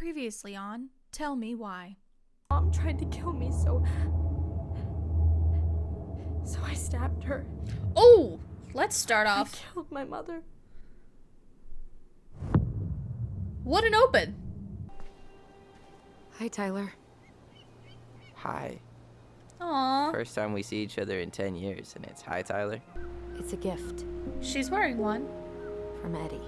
Previously on Tell Me Why. Mom tried to kill me, so I stabbed her. Oh, let's start off. I killed my mother. What an open. Hi, Tyler. Hi. Aww. First time we see each other in 10 years, and it's hi, Tyler. It's a gift She's wearing one. from Eddie.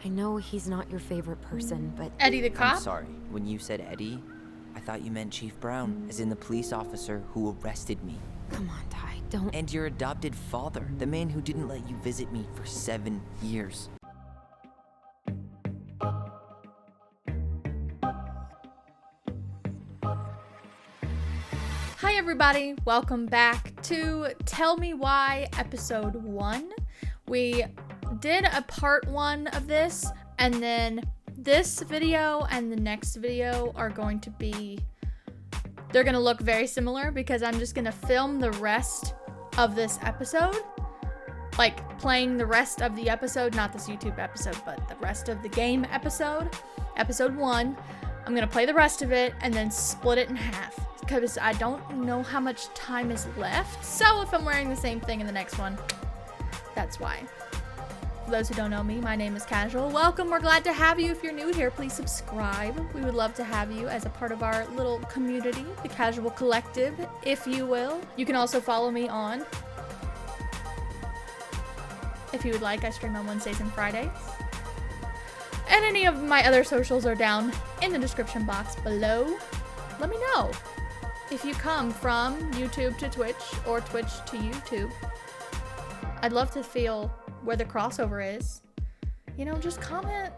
I know he's not your favorite person, but Eddie the I'm cop? sorry. When you said Eddie, I thought you meant Chief Brown, as in the police officer who arrested me. come on, Ty, don't. And your adopted father, the man who didn't let you visit me for 7 years. Hi everybody, welcome back to Tell Me Why episode 1. We did a part 1 of this, and then this video and the next video are going to be, they're going to look very similar because I'm just going to film the rest of this episode, like playing the rest of the episode, not this YouTube episode, but the rest of the game episode, episode 1. I'm going to play the rest of it and then split it in half because I don't know how much time is left. So if I'm wearing the same thing in the next one, that's why. For those who don't know me, my name is Casual. Welcome. We're glad to have you. If you're new here, please subscribe. We would love to have you as a part of our little community, the Casual Collective, if you will. You can also follow me on, if you would like. I stream on Wednesdays and Fridays. And any of my other socials are down in the description box below. Let me know if you come from YouTube to Twitch or Twitch to YouTube. I'd love to feel where the crossover is. You know, just comment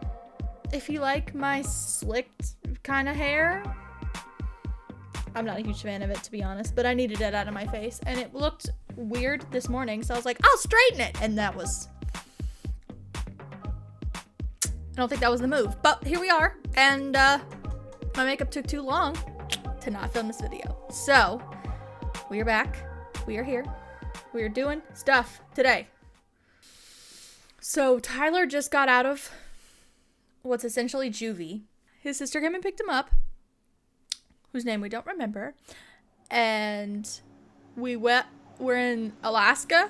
if you like my slicked kind of hair. I'm not a huge fan of it, to be honest, but I needed it out of my face and it looked weird this morning, so I was like, I'll straighten it, and that was, I don't think that was the move, but here we are, and my makeup took too long to not film this video. So, we are back. We are here. We are doing stuff today. So, Tyler just got out of what's essentially juvie. His sister came and picked him up, whose name we don't remember, and we're in Alaska.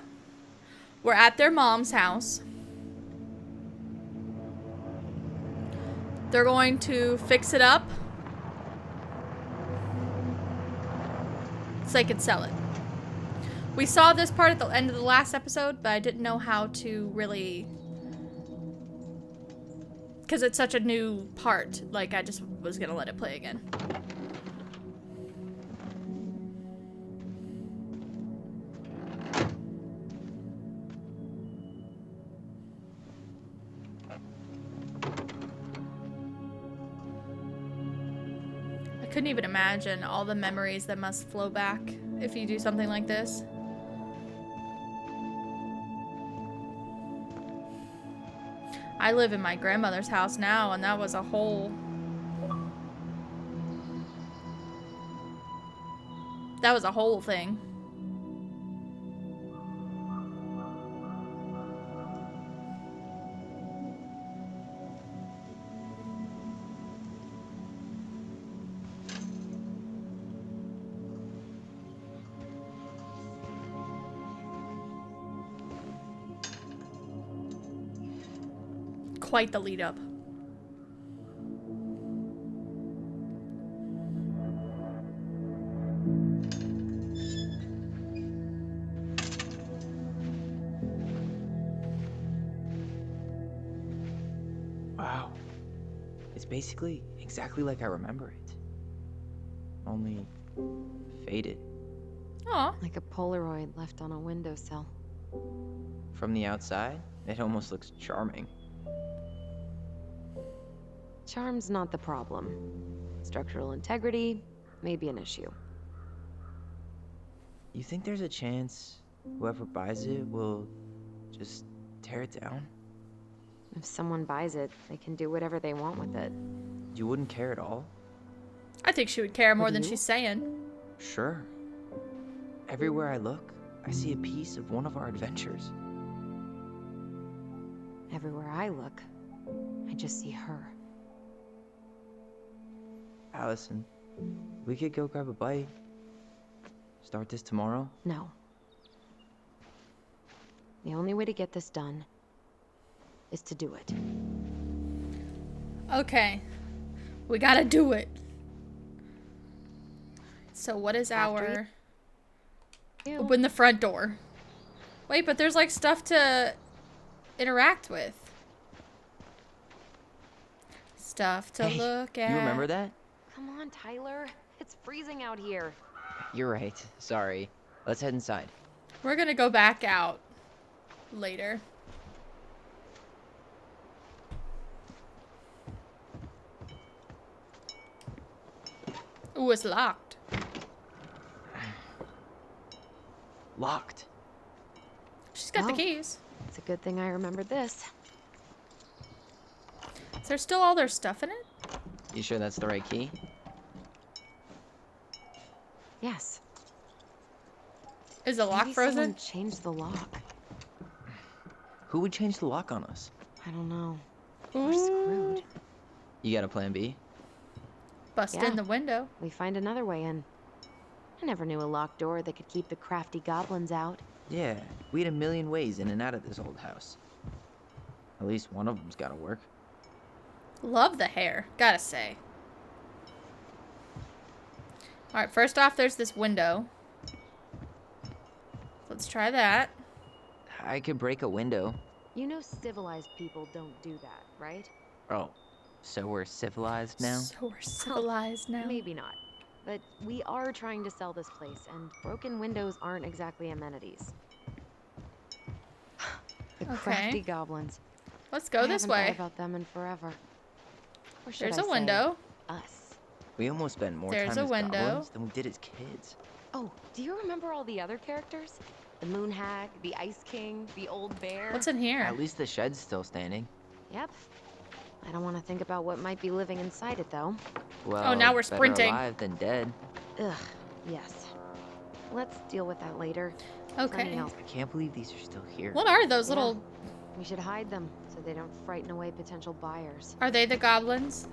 We're at their mom's house. They're going to fix it up so they could sell it. We saw this part at the end of the last episode, but I didn't know how to really, because it's such a new part, like I just was gonna let it play again. I couldn't even imagine all the memories that must flow back if you do something like this. I live in my grandmother's house now, and that was a whole... that was a whole thing. Quite the lead up. Wow. It's basically exactly like I remember it. Only faded. Aw. Like a Polaroid left on a windowsill. From the outside, it almost looks charming. Charm's not the problem. Structural integrity may be an issue. You think there's a chance whoever buys it will just tear it down? If someone buys it, they can do whatever they want with it. You wouldn't care at all? I think she would care more Would than you? she's saying. Sure. Everywhere I look, I see a piece of one of our adventures. Everywhere I look, I just see her. Allison, we could go grab a bite. Start this tomorrow? No. The only way to get this done is to do it. Okay. We gotta do it. So what is After our... Open the front door. Wait, but there's like stuff to interact with. Stuff to Hey, look at. You remember that? Come on, Tyler. It's freezing out here. You're right. Sorry. Let's head inside. We're gonna go back out later. Ooh, it's locked. Locked. She's got the Oh. keys. It's a good thing I remembered this. Is there still all their stuff in it? You sure that's the right key? Yes. Is the lock Maybe frozen? someone changed the lock. Who would change the lock on us? I don't know. We're Ooh. screwed. You got a plan B? Bust Yeah. in the window. We find another way in. I never knew a locked door that could keep the crafty goblins out. Yeah, we had a million ways in and out of this old house. At least one of them's gotta work. Love the hair, gotta say. Alright, first off, there's this window. Let's try that. I could break a window. You know civilized people don't do that, right? Oh, so we're civilized now? So we're civilized now. Maybe not. But we are trying to sell this place, and broken windows aren't exactly amenities. The Okay. crafty goblins. Let's go this I haven't way. thought about them in forever. Or should There's I a say, window. us. We almost spent more There's time a as window. goblins than we did as kids. Oh, do you remember all the other characters? The Moon Hag, the Ice King, the Old Bear. What's in here? At least the shed's still standing. Yep. I don't want to think about what might be living inside it, though. Well, now we're better sprinting. alive than dead. Ugh, yes. Let's deal with that later. Something Okay. else. I can't believe these are still here. What are those Yeah. little... We should hide them so they don't frighten away potential buyers. Are they the goblins?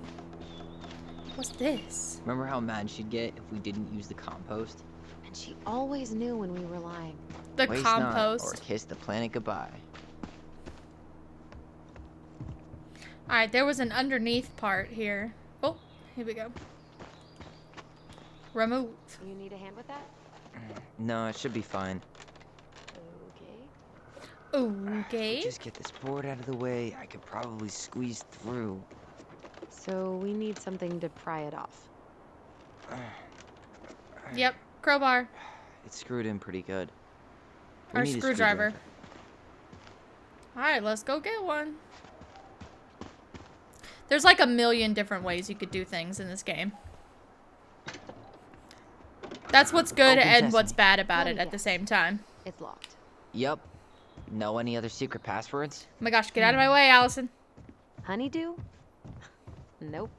What's this? Remember how mad she'd get if we didn't use the compost? And she always knew when we were lying. The Waste compost. not, or kiss the planet goodbye. Alright, there was an underneath part here. Oh, here we go. Remove. You need a hand with that? No, it should be fine. Okay. Okay. Just get this board out of the way. I could probably squeeze through. So we need something to pry it off. Yep, crowbar. It's screwed in pretty good. We Or need a screwdriver. Alright, let's go get one. There's like a million different ways you could do things in this game. That's what's good Open and what's sesame. bad about Let it me at the guess. same time. It's locked. Yep. Know any other secret passwords? Oh my gosh, get out of my way, Allison. Honeydew? Nope.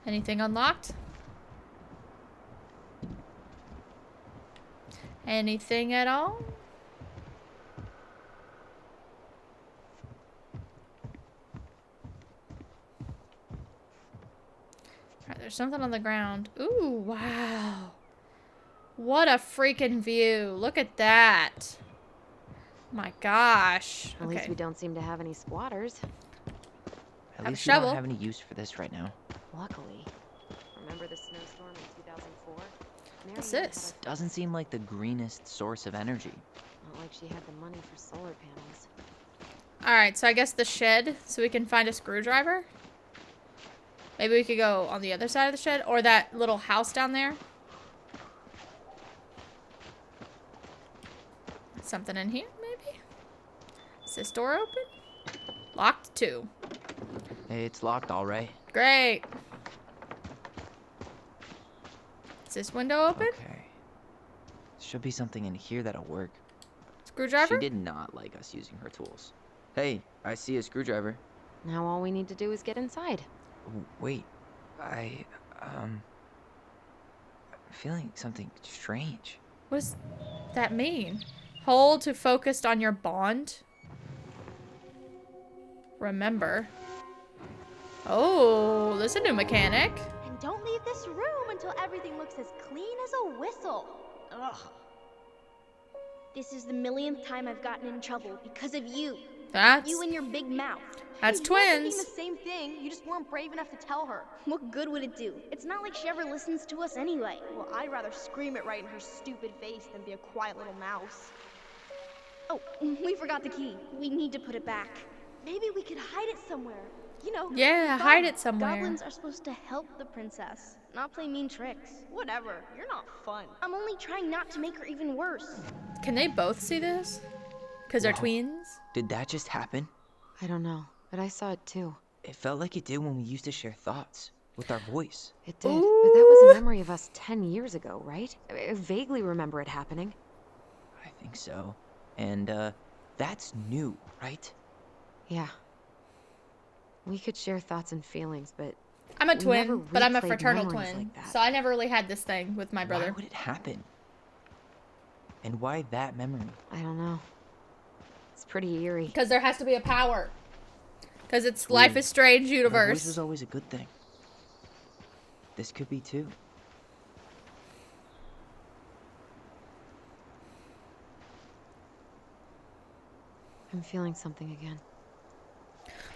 Anything unlocked? Anything at all? Alright, there's something on the ground. Ooh, wow. What a freaking view. Look at that. My gosh. At least Okay. we don't seem to have any squatters. At Have a least we don't shovel. have any use for this right now. Luckily. Remember the snowstorm in 2004? What's Marianne had this? Doesn't seem like the greenest source of energy. Not like she had the money for solar panels. Alright, so I guess the shed, so we can find a screwdriver. Maybe we could go on the other side of the shed, or that little house down there. Something in here, maybe? Is this door open? Locked too. Hey, it's locked, all right. Great. Is this window open? Okay. Should be something in here that'll work. Screwdriver? She did not like us using her tools. Hey, I see a screwdriver. Now all we need to do is get inside. Wait, I'm feeling something strange. What does that mean? Hold to focused on your bond. Remember. Oh, there's a new mechanic. And don't leave this room until everything looks as clean as a whistle. Ugh. This is the millionth time I've gotten in trouble because of you. That's You and your big mouth. that's You were thinking twins. the same thing. You just weren't brave enough to tell her. What good would it do? It's not like she ever listens to us anyway. Well, I'd rather scream it right in her stupid face than be a quiet little mouse. Oh, we forgot the key. We need to put it back. Maybe we could hide it somewhere. You know. Yeah, fun. hide it somewhere. Goblins are supposed to help the princess, not play mean tricks. Whatever, you're not fun. I'm only trying not to make her even worse. Can they both see this? Because they're Whoa. twins? Did that just happen? I don't know, but I saw it too. It felt like it did when we used to share thoughts with our voice. It did, but that was a memory of us 10 years ago, right? I vaguely remember it happening. I think so. And, that's new, right? Yeah. We could share thoughts and feelings, but I'm a We twin, never but I'm a replayed fraternal memories twin. like that. So I never really had this thing with my Why brother. would it happen? And why that memory? I don't know. It's pretty eerie. Because there has to be a power. Because it's Life is Strange Our voice universe. is always a good thing. This could be too. I'm feeling something again.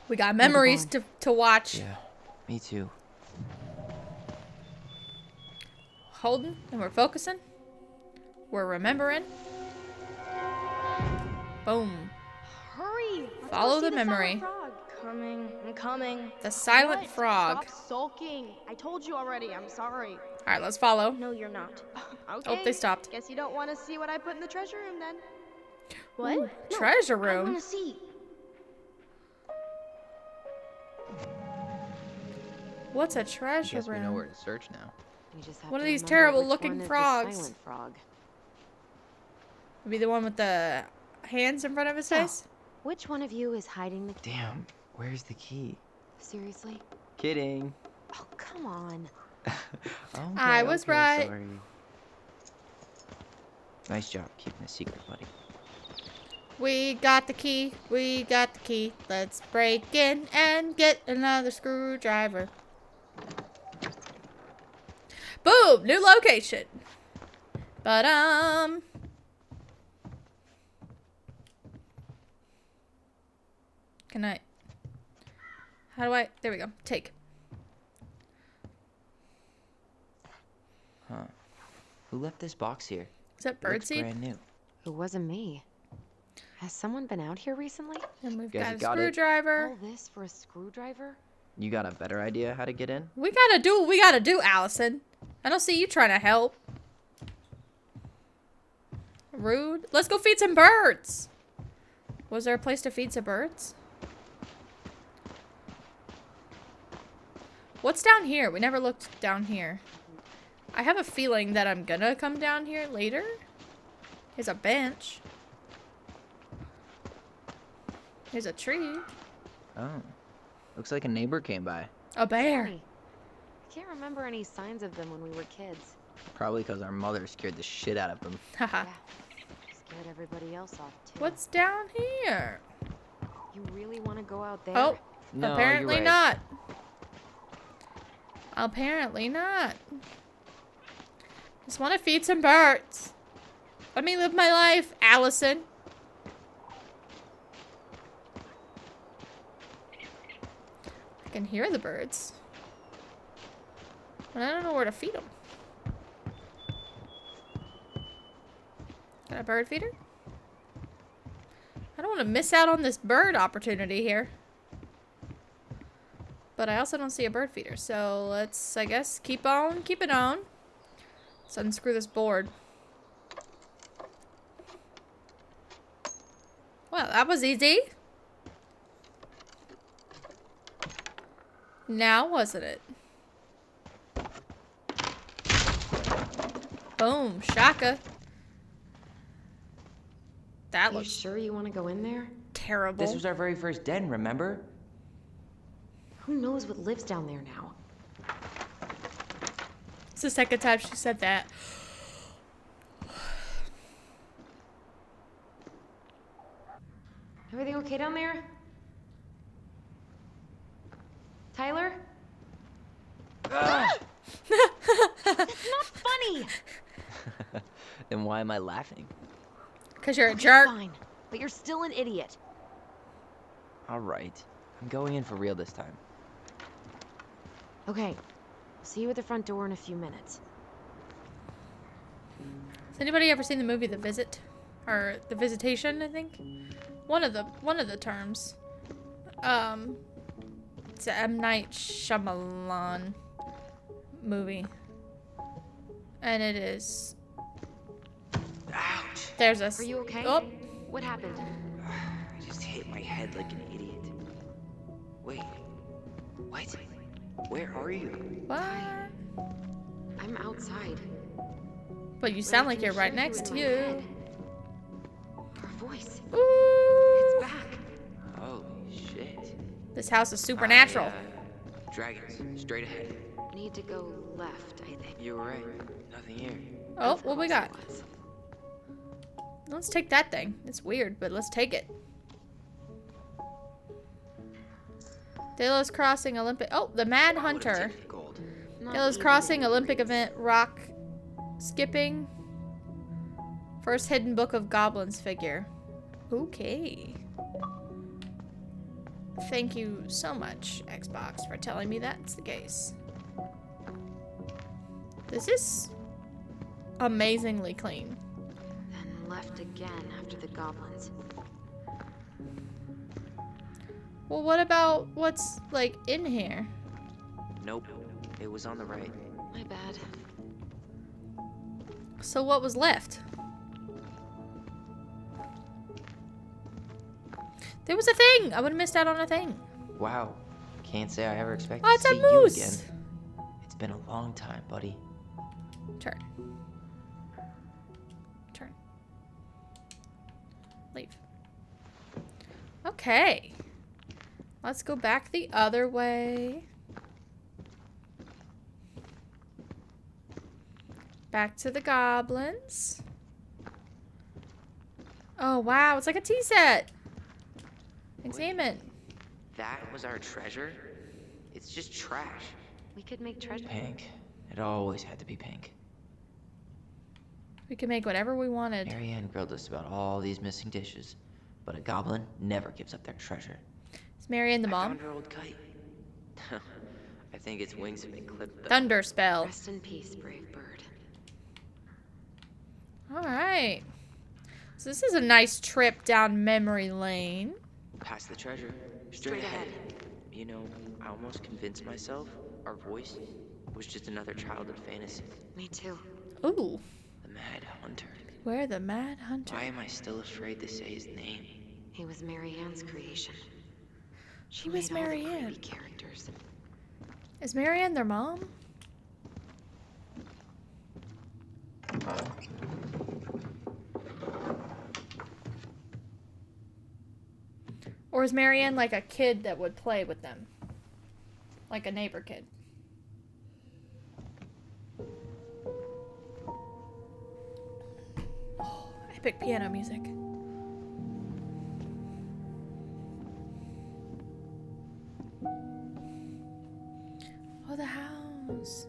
We got memories to watch. Yeah, me too. Holding, and we're focusing. We're remembering. Boom. Hurry! Let's Follow go see the memory. silent frog. Coming. I'm coming. The silent What? frog. Stop sulking. I told you already, I'm sorry. Alright, let's follow. No, you're not. Okay. Oh, they stopped. Guess you don't want to see what I put in the treasure room then. What? Ooh, treasure I room. want to see. What's a treasure Guess we know where room? to search now. We just have What to are these remember terrible which looking one is the frogs? silent frog. Would be the one with the hands in front of his face? Which one of you is hiding the... Damn, where's the key? Seriously? Kidding. Oh, come on. Okay, I was okay, right. Sorry. Nice job keeping a secret, buddy. We got the key. We got the key. Let's break in and get another screwdriver. Boom! New location. But Can I? How do I? There we go. Take. Huh. Who left this box here? Is that It looks birdseed? brand new. It wasn't me. Has someone been out here recently? And we've Guess got a you got it. screwdriver. All this for a screwdriver? You got a better idea how to get in? We gotta do what we gotta do, Allison. I don't see you trying to help. Rude. Let's go feed some birds. Was there a place to feed some birds? What's down here? We never looked down here. I have a feeling that I'm gonna come down here later. Here's a bench. Here's a tree. Oh. Looks like a neighbor came by. A bear. Hey, I can't remember any signs of them when we were kids. Probably because our mother scared the shit out of them. Haha. Yeah. Scared everybody else off, too. What's down here? You really want to go out there? Oh, No, apparently you're right. not. Apparently not. Just want to feed some birds. Let me live my life, Allison. I can hear the birds. But I don't know where to feed them. Got a bird feeder? I don't want to miss out on this bird opportunity here. But I also don't see a bird feeder. So let's, I guess, keep on keeping on. Let's unscrew this board. Well, that was easy. Now, wasn't it? Boom, shaka. That You looks sure you want to go in there? terrible. This was our very first den, remember? Who knows what lives down there now? It's the second time she said that. Everything okay down there? Tyler? Ah! That's not funny! Then why am I laughing? Because you're a Okay, jerk. Fine, but you're still an idiot. All right. I'm going in for real this time. Okay, see you at the front door in a few minutes. Has anybody ever seen the movie The Visit? Or The Visitation, I think? One of the terms. It's a M. Night Shyamalan movie. And it is... Ouch! There's a... Are you okay? Oh, What happened? I just hit my head like an idiot. Wait. What? Where are you? what? I'm outside. But you but sound I like can you're right hear next in to my you. head. Her voice. Ooh. It's back. Holy shit. This house is supernatural. Dragons, straight ahead. Need to go left, I think. You were right. Nothing here. Oh, Of what we course got? it was. Let's take that thing. It's weird, but let's take it. Delos Crossing Olympic... Oh, the Mad Hunter. Gold. Not Delos even Crossing in Olympic dreams. event rock skipping. First hidden Book of Goblins figure. Okay. Thank you so much, Xbox, for telling me that's the case. This is amazingly clean. Then left again after the goblins. Well, what about what's, like, in here? Nope. It was on the right. My bad. So what was left? There was a thing! I would have missed out on a thing. Wow. Can't say I ever expected Oh, to it's a see you moose! again. It's been a long time, buddy. Turn. Turn. Leave. Okay. Let's go back the other way. Back to the goblins. Oh, wow. It's like a tea set. Examine. That was our treasure? It's just trash. We could make treasure. Pink. It always had to be pink. We can make whatever we wanted. Marianne grilled us about all these missing dishes, but a goblin never gives up their treasure. Is Marianne the I mom? found her old kite. I think its wings have been clipped though. Thunder spell. Rest in peace, brave bird. Alright. So this is a nice trip down memory lane. Past the treasure. Straight ahead. You know, I almost convinced myself our voice was just another childhood fantasy. Me too. Ooh. The Mad Hunter. Where the Mad Hunter? Why am I still afraid to say his name? He was Marianne's creation. She was made all the Marianne. creepy characters. Is Marianne their mom? Or is Marianne like a kid that would play with them? Like a neighbor kid? Oh, epic piano music. Oh, the house.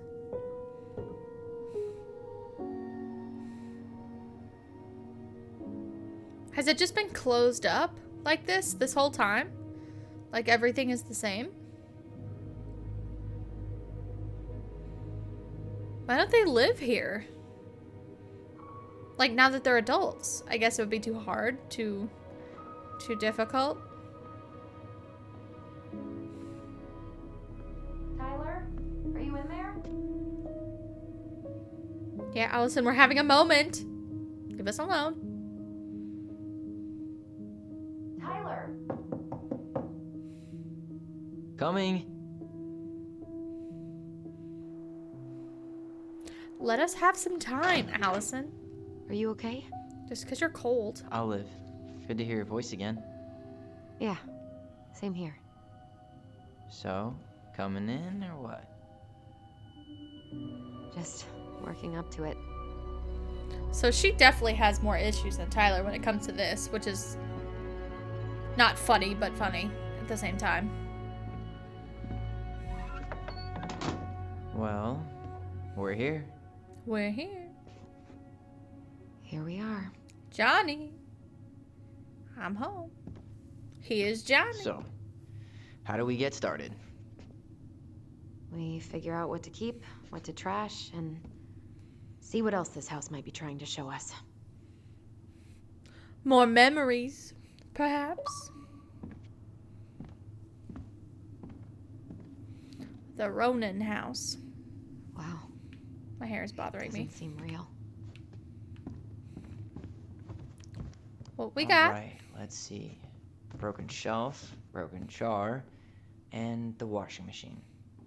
Has it just been closed up like this whole time? Like everything is the same? Why don't they live here? Like now that they're adults. I guess it would be too hard, too difficult. Tyler, are you in there? Yeah, Allison, we're having a moment. Leave us alone. Tyler. Coming. Let us have some time, Allison. Are you okay? Just because you're cold. Olive. Good to hear your voice again. Yeah. Same here. So, coming in or what? Just working up to it. So she definitely has more issues than Tyler when it comes to this, which is not funny, but funny at the same time. Well, we're here. We're here. Here we are. Johnny. I'm home. Here's Johnny. So, how do we get started? We figure out what to keep, what to trash, and see what else this house might be trying to show us. More memories, perhaps. The Ronan house. Wow. My hair is bothering me. Doesn't seem real. What we got? Alright, let's see. Broken shelf, broken jar, and the washing machine.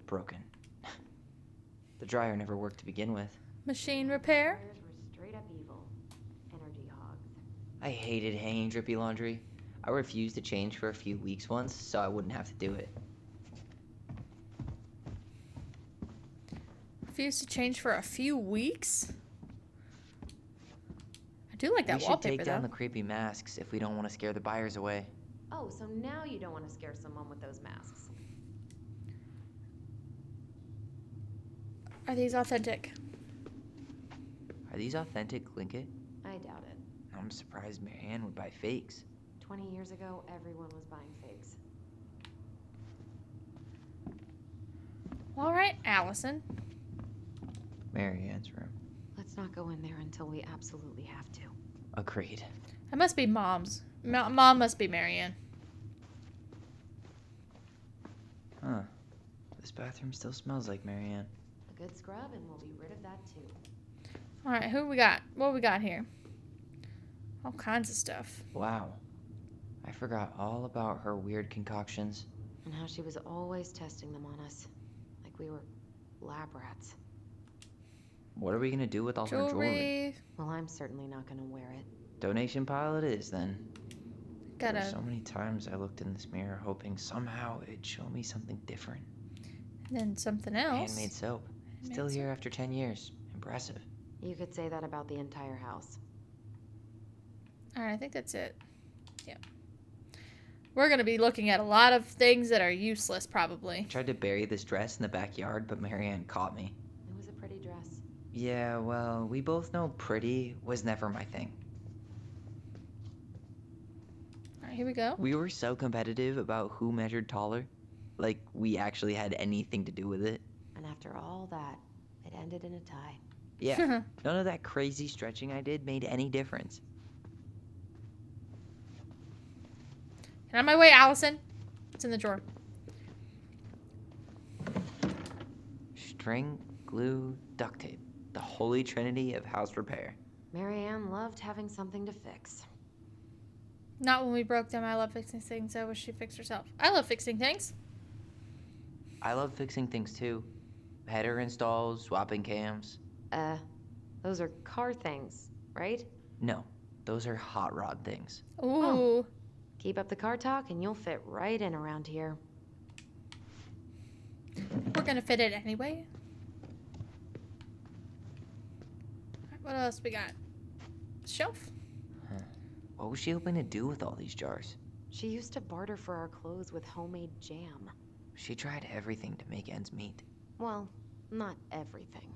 Broken. The dryer never worked to begin with. Machine repair. Fires were straight up evil. Energy hogs. I hated hanging drippy laundry. I refused to change for a few weeks once, so I wouldn't have to do it. Refused to change for a few weeks. I do like that We should wallpaper take down though. the creepy masks if we don't want to scare the buyers away. Oh, so now you don't want to scare someone with those masks. Are these authentic? Are these authentic, Linkit? I doubt it. I'm surprised Marianne would buy fakes. 20 years ago, everyone was buying figs. All right, Allison. Marianne's room. Let's not go in there until we absolutely have to. Agreed. That must be Mom's. Mom must be Marianne. Huh. This bathroom still smells like Marianne. A good scrub and we'll be rid of that too. All right, who we got? What we got here? All kinds of stuff. Wow. I forgot all about her weird concoctions. And how she was always testing them on us. Like we were lab rats. What are we gonna do with all her jewelry? Jewelry. Well, I'm certainly not gonna wear it. Donation pile it is, then. There were Got so many times I looked in this mirror hoping somehow it'd show me something different. And then something else. Handmade soap. Handmade Still soap. here after 10 years. Impressive. You could say that about the entire house. All right, I think that's it. Yep. We're going to be looking at a lot of things that are useless, probably. I tried to bury this dress in the backyard, but Marianne caught me. It was a pretty dress. Yeah, well, we both know pretty was never my thing. All right, here we go. We were so competitive about who measured taller. Like, we actually had anything to do with it. And after all that, it ended in a tie. Yeah, none of that crazy stretching I did made any difference. Get out of my way, Allison. It's in the drawer. String, glue, duct tape. The holy trinity of house repair. Marianne loved having something to fix. Not when we broke them. I love fixing things. I wish she fixed herself. I love fixing things. I love fixing things too. Header installs, swapping cams. Those are car things, right? No, those are hot rod things. Ooh. Keep up the car talk and you'll fit right in around here. We're going to fit it anyway. All right, what else we got? Shelf. What was she hoping to do with all these jars? She used to barter for our clothes with homemade jam. She tried everything to make ends meet. Well, not everything.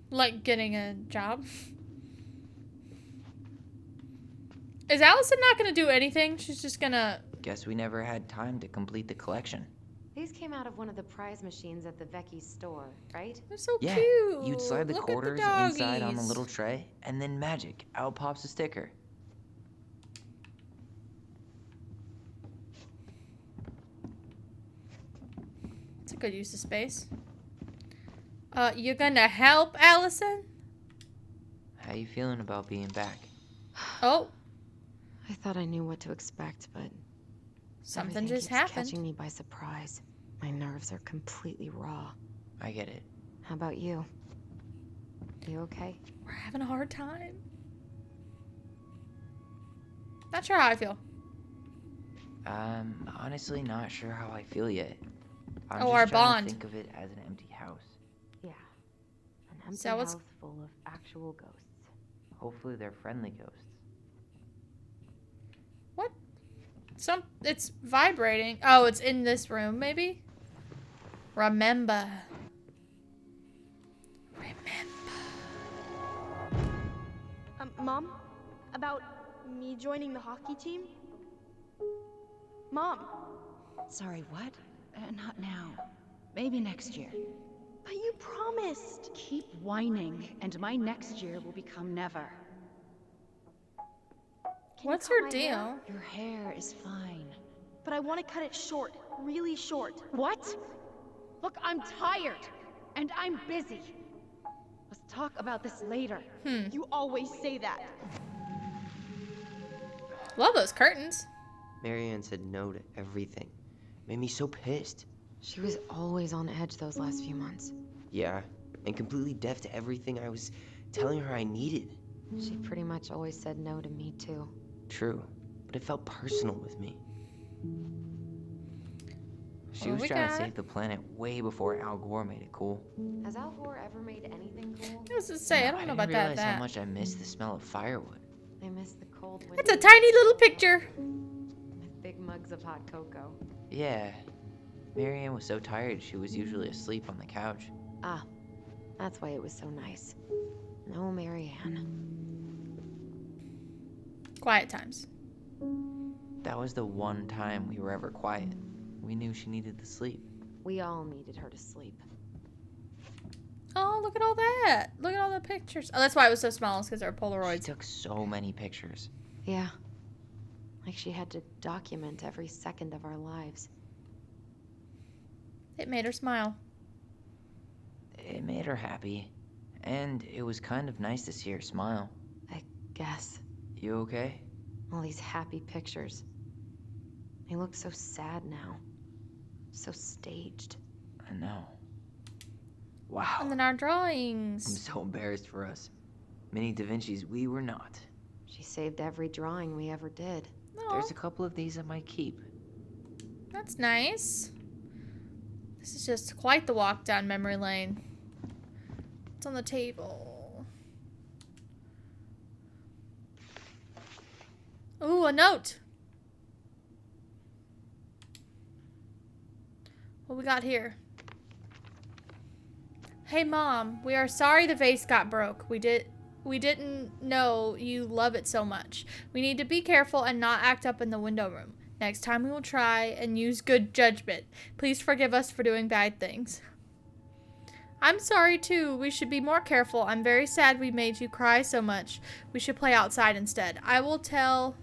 Like getting a job. Is Allison not going to do anything? She's just going to... Guess we never had time to complete the collection. These came out of one of the prize machines at the Vecchi store, right? They're so Yeah, cute. you'd slide the Look quarters at the inside on the doggies. little tray, and then magic, out pops a sticker. It's a good use of space. You're gonna help, Allison? How you feeling about being back? Oh, I thought I knew what to expect, but something everything just keeps happened. catching me by surprise. My nerves are completely raw. I get it. How about you? You okay? We're having a hard time. Not sure how I feel. I'm honestly not sure how I feel yet. I'm Oh, just our trying bond. to think of it as an empty house. Yeah. An empty So what's- house full of actual ghosts. Hopefully they're friendly ghosts. What? It's vibrating. Oh, it's in this room, maybe? Remember. Mom? About me joining the hockey team? Mom, Sorry, what? Not now. Maybe next year. but you promised. Keep whining, and my next year will become never. Can you What's cut her my deal? hair? Your hair is fine. But I want to cut it short, really short. What? Look, I'm tired, and I'm busy. Let's talk about this later. You always say that. Love those curtains. Marianne said no to everything. Made me so pissed. She was always on edge those last few months. Yeah, and completely deaf to everything I was telling her I needed. She pretty much always said no to me, too. True, but it felt personal with me. She What was we trying to got? save the planet way before Al Gore made it cool. Has Al Gore ever made anything cool? I was to say, I don't know didn't about realize that. how much I miss the smell of firewood. I miss the cold winter It's a tiny little picture. with big mugs of hot cocoa. Yeah. Marianne was so tired she was usually asleep on the couch. Ah, that's why it was so nice. No Marianne. Quiet times. That was the one time we were ever quiet. We knew she needed the sleep. We all needed her to sleep. Oh, look at all that. Look at all the pictures. Oh, that's why it was so small. It's because they're She Polaroids. took so many pictures. Yeah. Like she had to document every second of our lives. It made her smile. It made her happy. And it was kind of nice to see her smile. I guess. You okay? All these happy pictures. They look so sad now. So staged. I know. Wow. And then our I'm drawings. so embarrassed for us. Mini Da Vinci's we were not. She saved every drawing we ever did. Oh, There's a couple of these I might keep. that's nice. This is just quite the walk down memory lane. It's on the table. Ooh, a note. What we got here? Hey Mom, we are sorry the vase got broke. We didn't know you love it so much. We need to be careful and not act up in the window room. Next time we will try and use good judgment. Please forgive us for doing bad things. I'm sorry too. We should be more careful. I'm very sad we made you cry so much. We should play outside instead. I will tell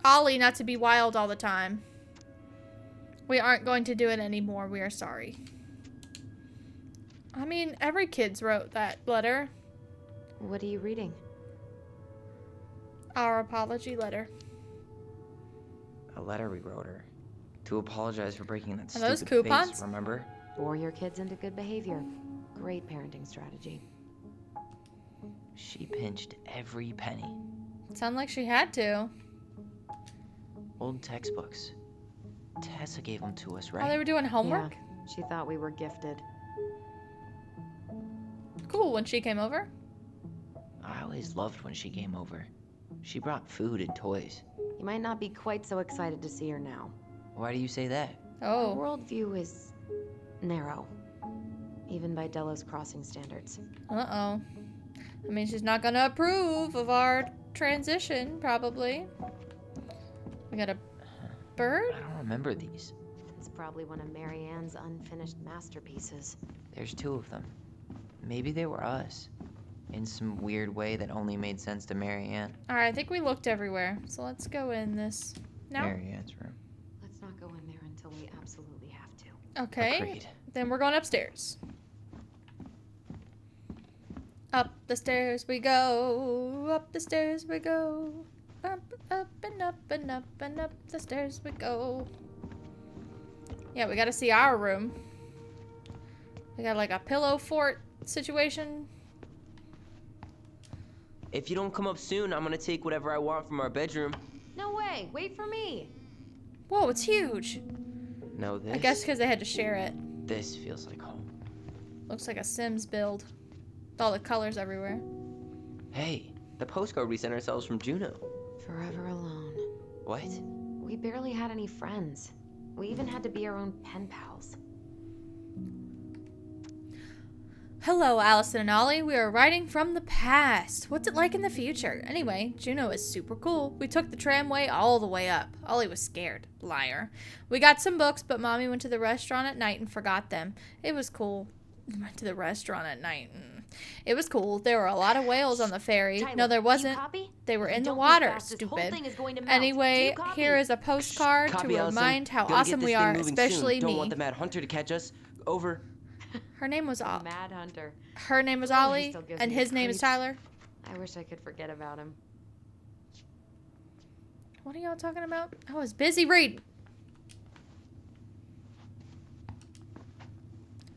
Ollie not to be wild all the time. We aren't going to do it anymore. We are sorry. I mean, every kid's wrote that letter. What are you reading? Our apology letter. A letter we wrote her. To apologize for breaking that Are those stupid coupons? vase, remember? Bore your kids into good behavior. Great parenting strategy. She pinched every penny. Sound like she had to. Old textbooks. Tessa gave them to us, Oh, they right? were doing homework? Yeah, she thought we were gifted. Cool, when she came over. I always loved when she came over. She brought food and toys. You might not be quite so excited to see her now. Why do you say that? Her Oh. worldview is narrow, even by Delos Crossing standards. Uh-oh. I mean, she's not gonna approve of our transition, probably. We got a bird? I don't remember these. It's probably one of Marianne's unfinished masterpieces. There's two of them. Maybe they were us. In some weird way that only made sense to Marianne. Alright, I think we looked everywhere. So let's go in this. No? Marianne's room. Let's not go in there until we absolutely have to. Okay. Agreed. Then we're going upstairs. Up the stairs we go. Up the stairs we go. Up, up, and up, and up, and up the stairs we go. Yeah, we gotta see our room. We got like a pillow fort situation. If you don't come up soon, I'm gonna take whatever I want from our bedroom. No way! Wait for me! Whoa, it's huge. No, this. I guess because they had to share it. This feels like home. Looks like a Sims build. With all the colors everywhere. Hey, the postcard we sent ourselves from Juno. Forever alone. What? We barely had any friends. We even had to be our own pen pals. Hello, Allison and Ollie. We are writing from the past. What's it like in the future? Anyway, Juneau is super cool. We took the tramway all the way up. Ollie was scared. Liar. We got some books, but Mommy went to the restaurant at night and forgot them. It was cool. Went to the restaurant at night. It was cool. There were a lot of whales on the ferry. Tyler, No, there do you wasn't. copy? They were in the Don't move water, fast. This whole stupid. thing is going to melt. Do Anyway, you copy? here is a postcard to Copy, Allison. remind how Gotta get awesome this we thing are, moving especially soon. Don't me. want the Mad Hunter to catch us. Over. Her name was Ollie. Mad Hunter. Her name was Oh, he Ollie, still gives and me his the name is creeps. Tyler. I wish I could forget about him. What are y'all talking about? I was busy reading.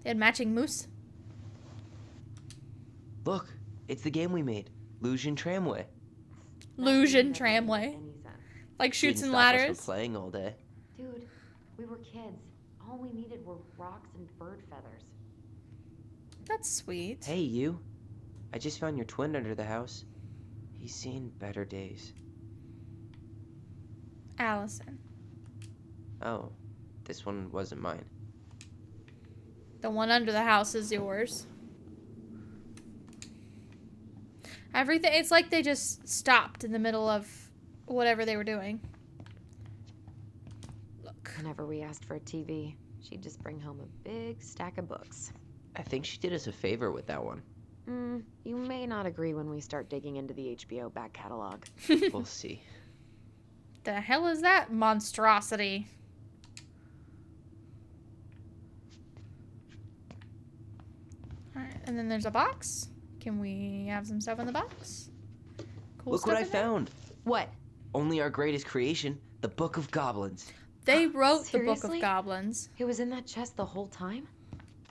They had matching moose. Look, it's the game we made. Lusion Tramway. Lusion tramway. Any sense. Like shoots Didn't and stop us from ladders. playing all day. Dude, we were kids. All we needed were rocks and bird feathers. That's sweet. Hey, you. I just found your twin under the house. He's seen better days. Allison. Oh, this one wasn't mine. The one under the house is yours. Everything, it's like they just stopped in the middle of whatever they were doing. Look. Whenever we asked for a TV, she'd just bring home a big stack of books. I think she did us a favor with that one. You may not agree when we start digging into the HBO back catalog. We'll see. The hell is that monstrosity? Alright, and then there's a box. Can we have some stuff in the box? Cool Look stuff what I in there? found. What? Only our greatest creation, the Book of Goblins. They wrote the Book of Seriously? Goblins. It was in that chest the whole time?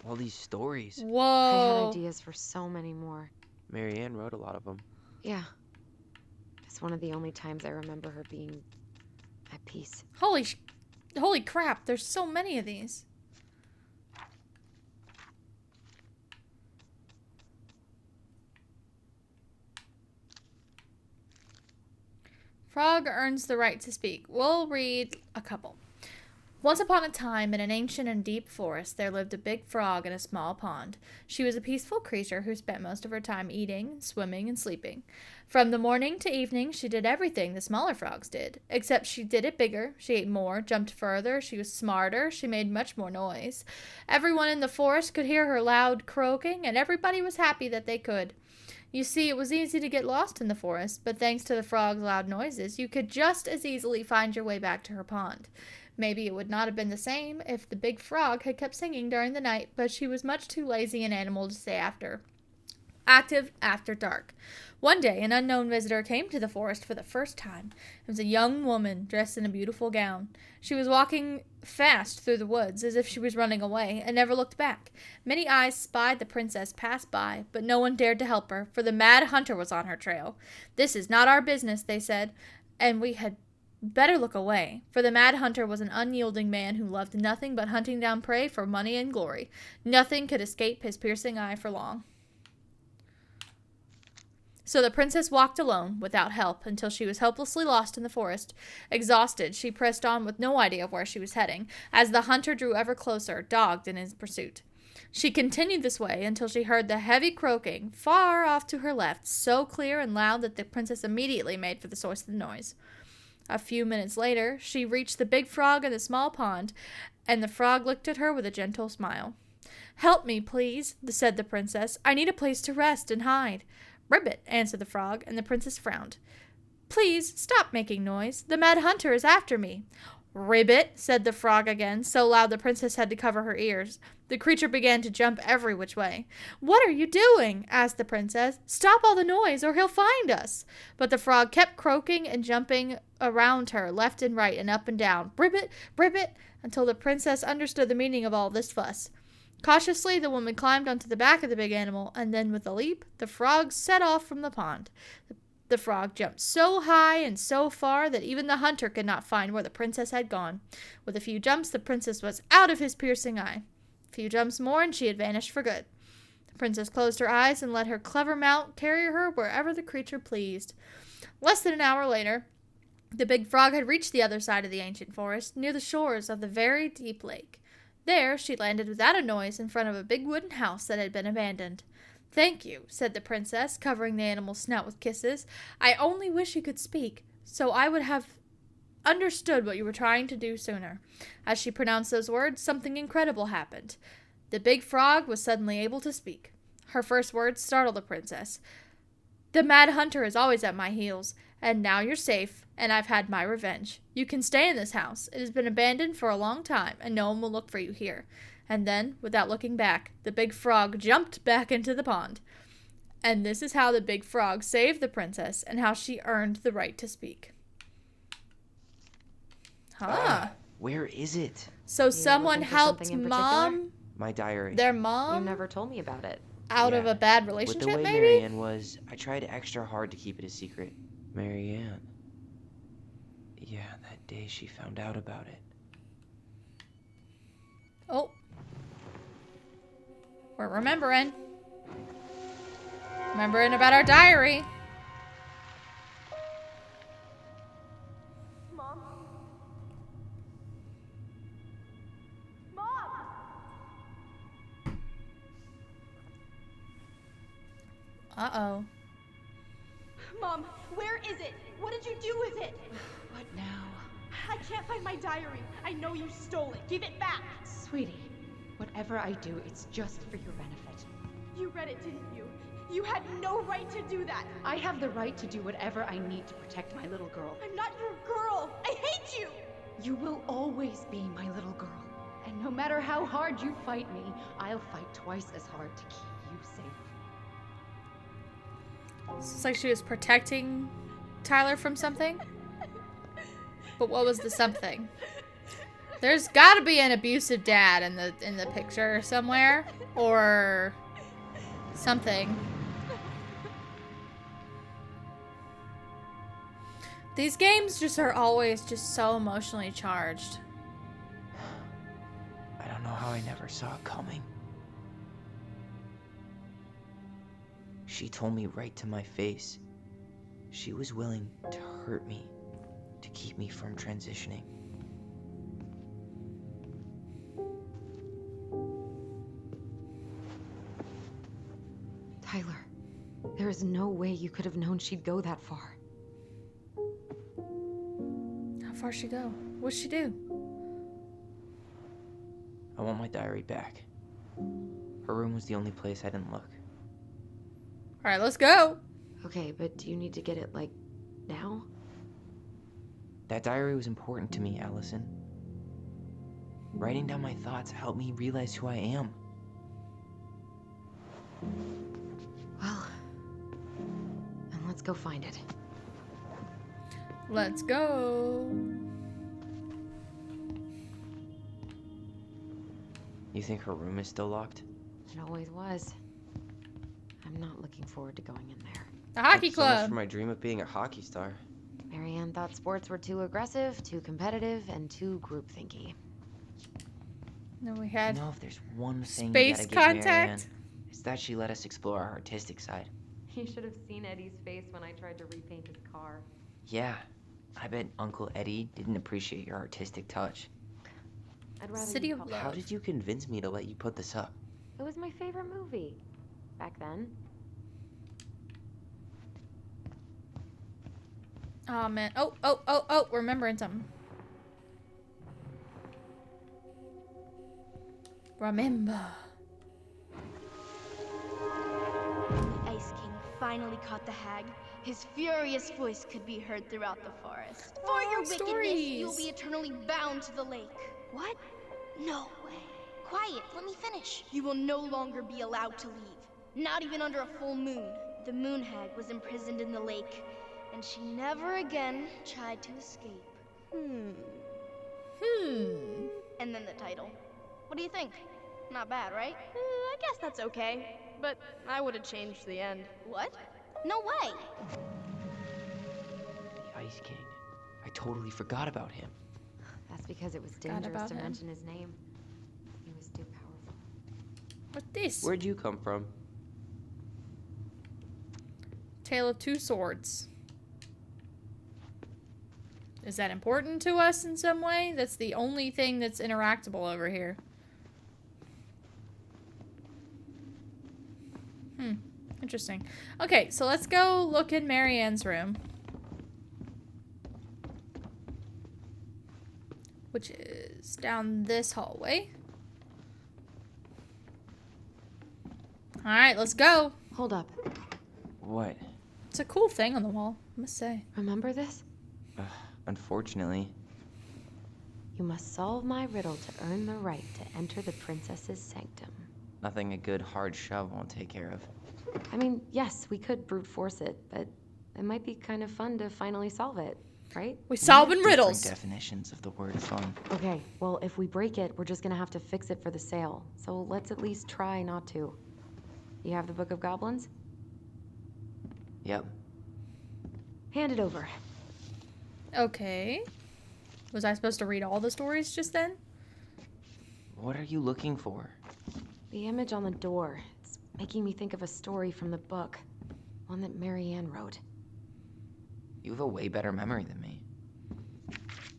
All these stories. I had Whoa. ideas for so many more. Marianne wrote a lot of them. Yeah. It's one of the only times I remember her being at peace. Holy crap, there's so many of these. Frog earns the right to speak. We'll read a couple. Once upon a time, in an ancient and deep forest, there lived a big frog in a small pond. She was a peaceful creature who spent most of her time eating, swimming, and sleeping. From the morning to evening, she did everything the smaller frogs did, except she did it bigger. She ate more, jumped further, she was smarter, she made much more noise. Everyone in the forest could hear her loud croaking, and everybody was happy that they could. You see, it was easy to get lost in the forest, but thanks to the frog's loud noises, you could just as easily find your way back to her pond. Maybe it would not have been the same if the big frog had kept singing during the night, but she was much too lazy an animal to stay active after dark. One day, an unknown visitor came to the forest for the first time. It was a young woman dressed in a beautiful gown. She was walking fast through the woods as if she was running away and never looked back. Many eyes spied the princess pass by, but no one dared to help her, for the Mad Hunter was on her trail. "This is not our business," they said, and we had better look away, for the Mad Hunter was an unyielding man who loved nothing but hunting down prey for money and glory. Nothing could escape his piercing eye for long. So the princess walked alone, without help, until she was hopelessly lost in the forest. Exhausted, she pressed on with no idea of where she was heading, as the hunter drew ever closer, dogged in his pursuit. She continued this way until she heard the heavy croaking far off to her left, so clear and loud that the princess immediately made for the source of the noise. A few minutes later, she reached the big frog in the small pond, and the frog looked at her with a gentle smile. "Help me, please," said the princess. "I need a place to rest and hide." "Ribbit," answered the frog, and the princess frowned. "Please stop making noise. The Mad Hunter is after me." "Ribbit," said the frog again, so loud the princess had to cover her ears. The creature began to jump every which way. "What are you doing?" asked the princess. "Stop all the noise, or he'll find us." But the frog kept croaking and jumping around her, left and right and up and down. "Ribbit, ribbit," until the princess understood the meaning of all this fuss. Cautiously, the woman climbed onto the back of the big animal, and then with a leap, the frog set off from the pond. The frog jumped so high and so far that even the hunter could not find where the princess had gone. With a few jumps, the princess was out of his piercing eye. A few jumps more, and she had vanished for good. The princess closed her eyes and let her clever mount carry her wherever the creature pleased. Less than an hour later, the big frog had reached the other side of the ancient forest, near the shores of the very deep lake. There, she landed without a noise in front of a big wooden house that had been abandoned. "Thank you," said the princess, covering the animal's snout with kisses. "I only wish you could speak, so I would have understood what you were trying to do sooner." As she pronounced those words, something incredible happened. The big frog was suddenly able to speak. Her first words startled the princess. "The Mad Hunter is always at my heels, and now you're safe, and I've had my revenge. You can stay in this house. It has been abandoned for a long time, and no one will look for you here." And then, without looking back, the big frog jumped back into the pond. And this is how the big frog saved the princess and how she earned the right to speak. Where is it? So someone looking for helped something in particular? mom, My diary. their You mom, never told me about it. out of Yeah. a bad With the relationship, way maybe? Marianne was, I tried extra hard to keep it a secret. Marianne. Yeah, that day she found out about it. Oh. We're remembering. Remembering about our diary. Mom? Mom! Uh-oh. Mom, where is it? What did you do with it? What now? I can't find my diary. I know you stole it. Give it back. Sweetie, whatever I do, it's just for your benefit. You read it, didn't you? You had no right to do that. I have the right to do whatever I need to protect my little girl. I'm not your girl. I hate you. You will always be my little girl. And no matter how hard you fight me, I'll fight twice as hard to keep you safe. It's like she was protecting Tyler from something. But what was the something? There's got to be an abusive dad in the picture somewhere, or something. These games just are always just so emotionally charged. I don't know how I never saw it coming. She told me right to my face. She was willing to hurt me to keep me from transitioning. Tyler, there is no way you could have known she'd go that far. How far she go? What'd she do? I want my diary back. Her room was the only place I didn't look. All right, let's go. Okay, but do you need to get it, like, now? That diary was important to me, Allison. Writing down my thoughts helped me realize who I am. Well, then let's go find it. Let's go. You think her room is still locked? It always was. I'm not looking forward to going in there. The hockey So much club. for my dream of being a hockey star. Marianne thought sports were too aggressive, too competitive, and too groupthinky. Then we You had know, if there's one thing space you gotta give Marianne, contact. it's that she let us explore our artistic side. You should have seen Eddie's face when I tried to repaint his car. Yeah, I bet Uncle Eddie didn't appreciate your artistic touch. I'd rather City you of call- Love. How did you convince me to let you put this up? It was my favorite movie. Back then. Oh man. Oh, we're remembering something. Remember. The Ice King finally caught the hag. His furious voice could be heard throughout the forest. For your wickedness, you'll be eternally bound to the lake. What? No way. Quiet, let me finish. You will no longer be allowed to leave. Not even under a full moon. The moon hag was imprisoned in the lake, and she never again tried to escape. Hmm. And then the title. What do you think? Not bad, right? I guess that's okay. But I would have changed the end. What? No way! The Ice King. I totally forgot about him. That's because it was Forgot dangerous about to him. mention his name. He was too powerful. What's this? Where'd you come from? Tale of Two Swords. Is that important to us in some way? That's the only thing that's interactable over here. Interesting. Okay, so let's go look in Marianne's room. Which is down this hallway. Alright, let's go. Hold up. What? It's a cool thing on the wall, I must say. Remember this? Unfortunately. You must solve my riddle to earn the right to enter the princess's sanctum. Nothing a good hard shove won't take care of. I mean, yes, we could brute force it, but it might be kind of fun to finally solve it, right? We solving We have riddles. different definitions of the word fun. Okay, well, if we break it, we're just gonna have to fix it for the sale. So let's at least try not to. You have the Book of Goblins? Yep. Hand it over. Okay. Was I supposed to read all the stories just then? What are you looking for? The image on the door. It's making me think of a story from the book. One that Marianne wrote. You have a way better memory than me.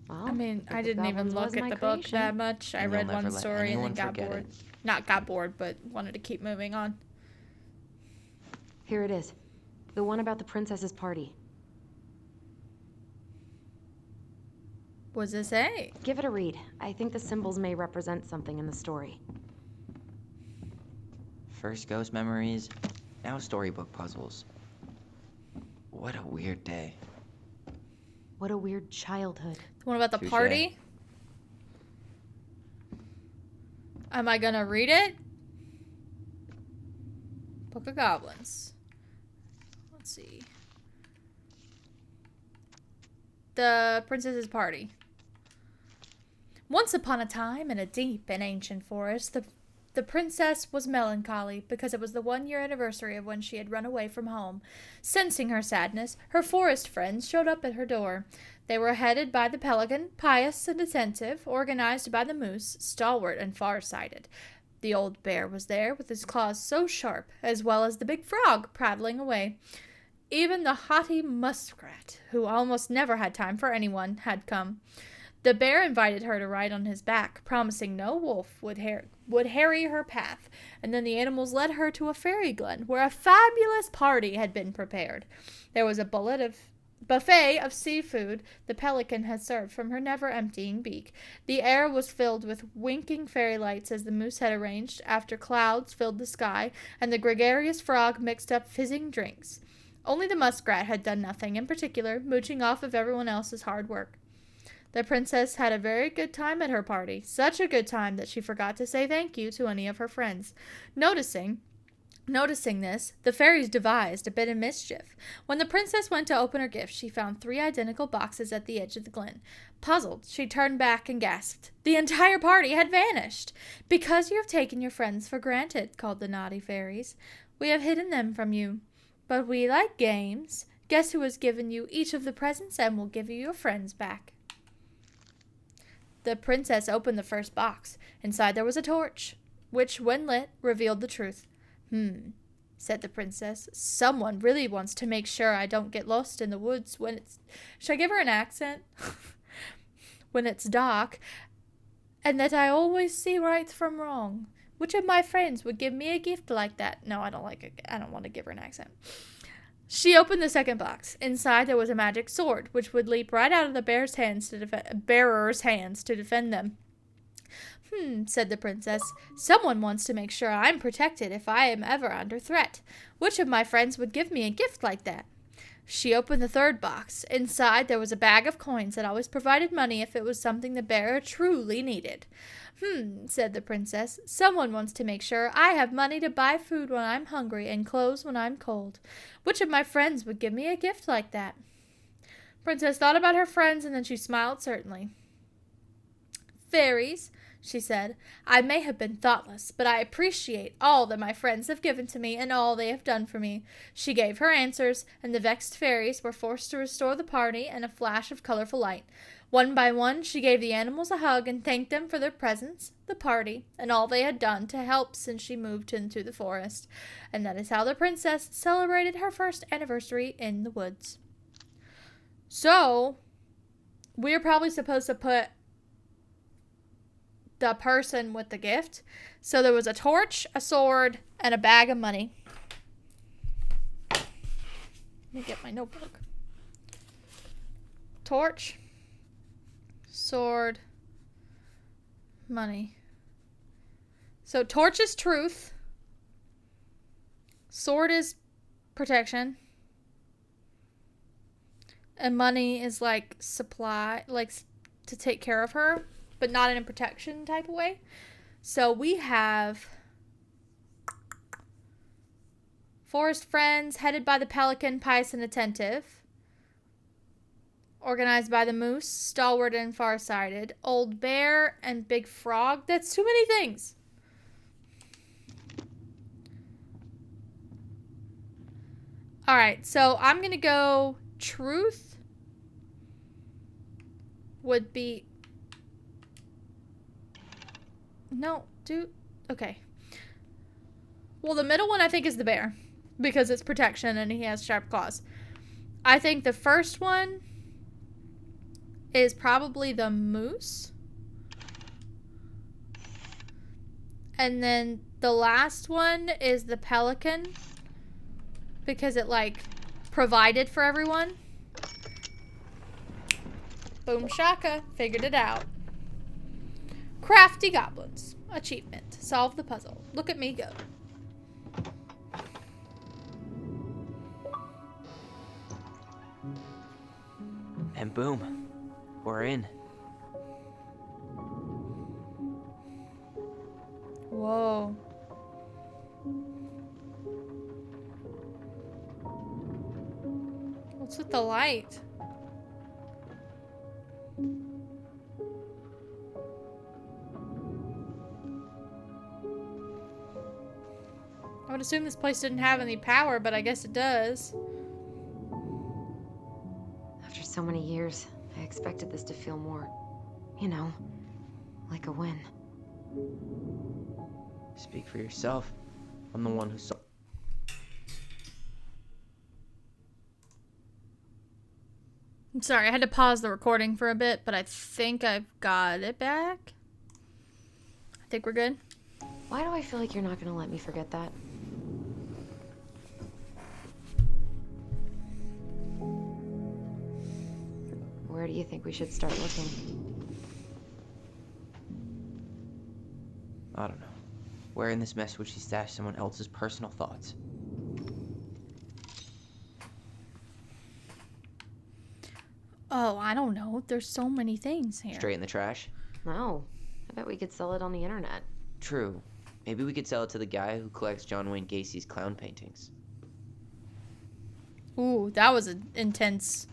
Well, I mean, Book I of didn't even Goblins look was at my the book creation. that much. I And read you'll never one let story and then anyone got forget bored. it. Not got bored, but wanted to keep moving on. Here it is. The one about the princess's party. What does it say? Give it a read. I think the symbols may represent something in the story. First ghost memories, now storybook puzzles. What a weird day. What a weird childhood. The one about the Touche. party? Am I gonna read it? Book of Goblins. Let's see. The Princess's Party. Once upon a time, in a deep and ancient forest, the princess was melancholy because it was the 1-year anniversary of when she had run away from home. Sensing her sadness, her forest friends showed up at her door. They were headed by the pelican, pious and attentive, organized by the moose, stalwart and far-sighted. The old bear was there, with his claws so sharp, as well as the big frog prattling away. Even the haughty muskrat, who almost never had time for anyone, had come. The bear invited her to ride on his back, promising no wolf would harry her path, and then the animals led her to a fairy glen, where a fabulous party had been prepared. There was a buffet of seafood the pelican had served from her never-emptying beak. The air was filled with winking fairy lights as the moose had arranged, after clouds filled the sky, and the gregarious frog mixed up fizzing drinks. Only the muskrat had done nothing in particular, mooching off of everyone else's hard work. The princess had a very good time at her party, such a good time that she forgot to say thank you to any of her friends. Noticing this, the fairies devised a bit of mischief. When the princess went to open her gift, she found 3 identical boxes at the edge of the glen. Puzzled, she turned back and gasped. The entire party had vanished. "Because you have taken your friends for granted," called the naughty fairies. "We have hidden them from you. But we like games. Guess who has given you each of the presents and will give you your friends back." The princess opened the first box. Inside there was a torch, which, when lit, revealed the truth. Said the princess. "Someone really wants to make sure I don't get lost in the woods when it's..." Should I give her an accent? "When it's dark, and that I always see right from wrong. Which of my friends would give me a gift like that?" No, I don't want to give her an accent. She opened the second box. Inside there was a magic sword, which would leap right out of the bearer's hands to defend them. Said the princess. "Someone wants to make sure I'm protected if I am ever under threat. Which of my friends would give me a gift like that?" She opened the third box. Inside there was a bag of coins that always provided money if it was something the bearer truly needed. Said the princess. "Someone wants to make sure I have money to buy food when I'm hungry and clothes when I'm cold. Which of my friends would give me a gift like that?" Princess thought about her friends and then she smiled certainly. "Fairies," she said, "I may have been thoughtless, but I appreciate all that my friends have given to me and all they have done for me." She gave her answers, and the vexed fairies were forced to restore the party in a flash of colorful light. One by one, she gave the animals a hug and thanked them for their presence, the party, and all they had done to help since she moved into the forest. And that is how the princess celebrated her first anniversary in the woods. So, we're probably supposed to put the person with the gift. So there was a torch, a sword, and a bag of money. Let me get my notebook. Torch. Sword. Money. So torch is truth. Sword is protection. And money is like supply, like to take care of her, but not in a protection type of way. So we have Forest Friends, headed by the Pelican, pious and attentive. Organized by the Moose, stalwart and farsighted. Old Bear and Big Frog. That's too many things. Alright, so I'm going to go truth would be... No, dude. Okay. Well, the middle one I think is the bear. Because it's protection and he has sharp claws. I think the first one is probably the moose. And then the last one is the pelican. Because it, like, provided for everyone. Boom shaka. Figured it out. Crafty goblins. Achievement. Solve the puzzle. Look at me go. And boom. We're in. Whoa. What's with the light? I would assume this place didn't have any power, but I guess it does. After so many years, I expected this to feel more, you know, like a win. Speak for yourself. I'm the one who saw. I'm sorry, I had to pause the recording for a bit, but I think I've got it back. I think we're good. Why do I feel like you're not gonna let me forget that? Where do you think we should start looking? I don't know. Where in this mess would she stash someone else's personal thoughts? Oh, I don't know. There's so many things here. Straight in the trash? No. I bet we could sell it on the internet. True. Maybe we could sell it to the guy who collects John Wayne Gacy's clown paintings. Ooh, that was an intense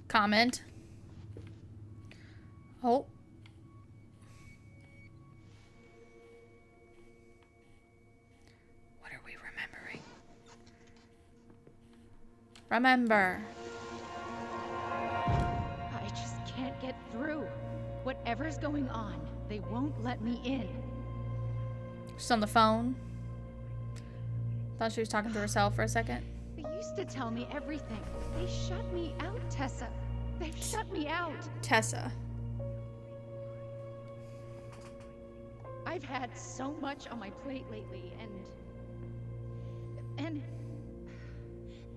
comment. Oh. What are we remembering? Remember. I just can't get through. Whatever's going on, they won't let me in. She's on the phone. Thought she was talking to herself for a second. They used to tell me everything. They shut me out, Tessa. They've shut me out. Tessa. I've had so much on my plate lately, and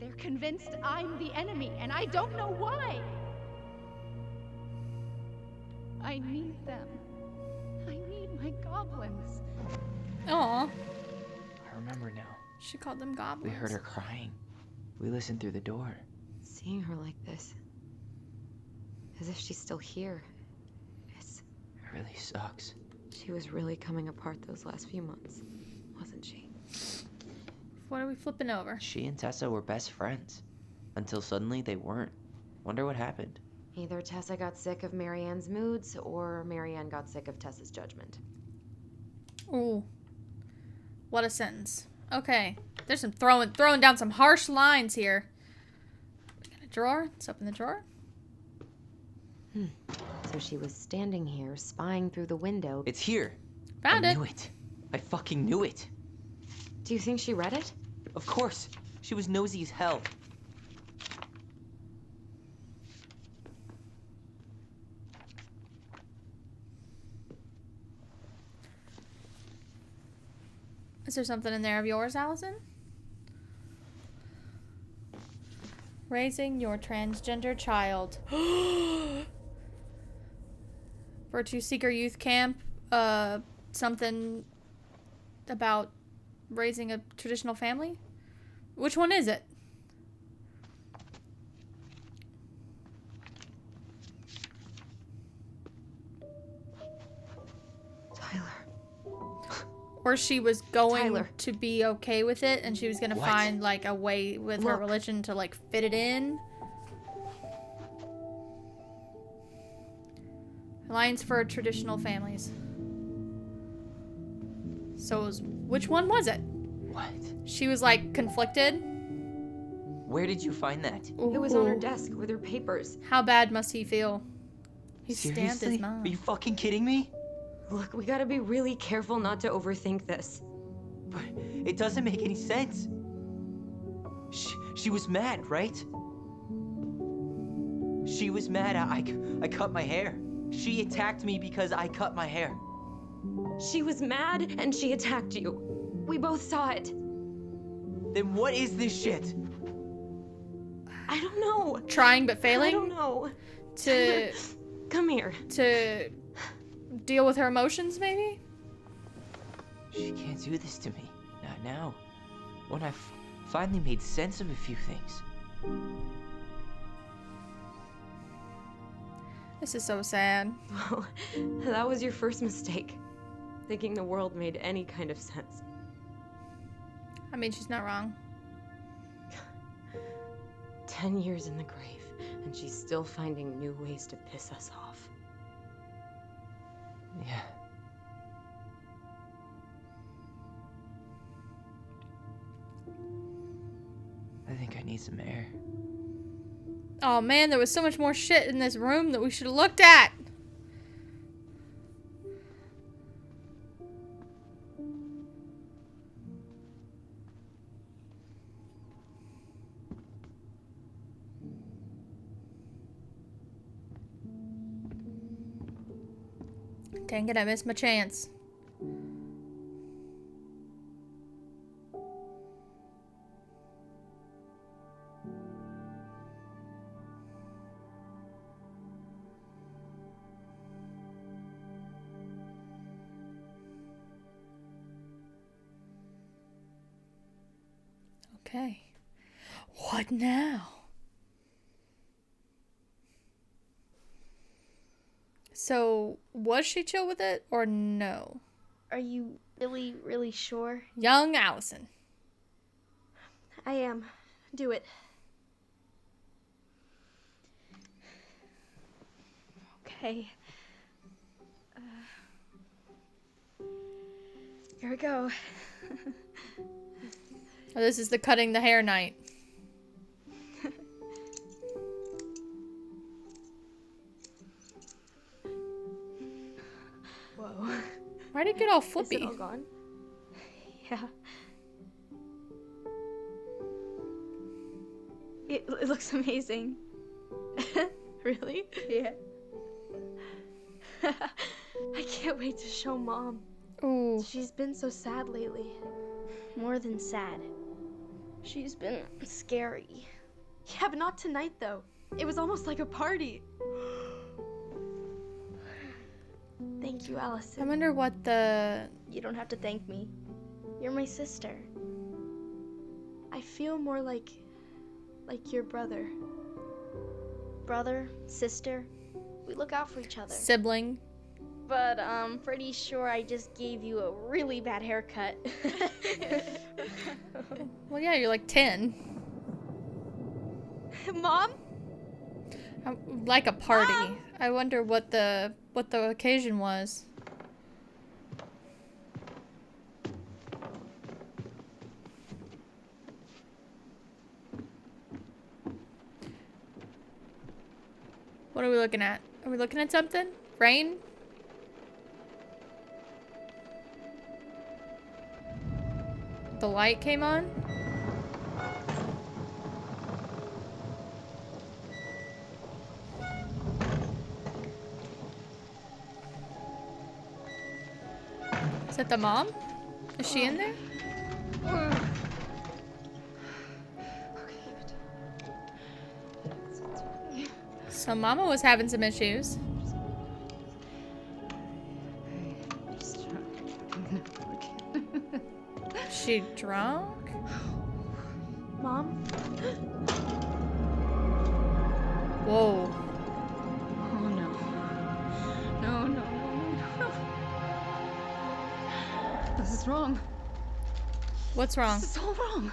they're convinced I'm the enemy, and I don't know why. I need them. I need my goblins. Aw. I remember now. She called them goblins. We heard her crying. We listened through the door. Seeing her like this, as if she's still here, It really sucks. she was really coming apart those last few months, wasn't she? What are we flipping over? She and Tessa were best friends. Until suddenly they weren't. Wonder what happened. Either Tessa got sick of Marianne's moods, or Marianne got sick of Tessa's judgment. Ooh. What a sentence. Okay. There's some throwing down some harsh lines here. We got a drawer. Let's open the drawer. So she was standing here, spying through the window. It's here. Found I it. knew it. I fucking knew it. Do you think she read it? Of course. She was nosy as hell. Is there something in there of yours, Allison? Raising your transgender child. Virtue Seeker Youth Camp. Something about raising a traditional family? Which one is it? Or she was going to be okay with it, and she was gonna find like a way with her religion to like fit it in. Alliance for Traditional Families. So it was, which one was it? What? She was like conflicted. Where did you find that? It was on her desk with her papers. How bad must he feel? He stamped his Seriously? mom. Are you fucking kidding me? Look, we gotta be really careful not to overthink this. But it doesn't make any sense. She was mad, right? She was mad I cut my hair. She attacked me because I cut my hair. She was mad and she attacked you. We both saw it. Then what is this shit? I don't know. Trying but failing? I don't know. To come here. To deal with her emotions, maybe? She can't do this to me. Not now. When I finally made sense of a few things. This is so sad. Well, that was your first mistake. Thinking the world made any kind of sense. I mean, she's not wrong. 10 years in the grave, and she's still finding new ways to piss us off. Yeah. I think I need some air. Oh man, there was so much more shit in this room that we should have looked at. Dang it, I missed my chance. Okay. What now? So, was she chill with it or no? Are you really, really sure? Young Allison. I am. Do it. Okay. Here we go. Oh, this is the cutting the hair night. Whoa. Why'd it get all flippy? Is it all gone? Yeah. It looks amazing. Really? Yeah. I can't wait to show Mom. Ooh. She's been so sad lately. More than sad. She's been scary. Yeah, but not tonight, though. It was almost like a party. Thank you, Allison. I wonder what the... You don't have to thank me. You're my sister. I feel more like your brother. Brother, sister, we look out for each other. Sibling. But I'm pretty sure I just gave you a really bad haircut. Well, yeah, you're like 10. Mom? Like a party. Mom? I wonder what the occasion was. What are we looking at? Are we looking at something? Rain? The light came on? Is that the mom? Is she in there? So Mama was having some issues. She drunk? Mom? Whoa. Oh no. No, no, no, no, no. This is wrong. What's wrong? This is all wrong.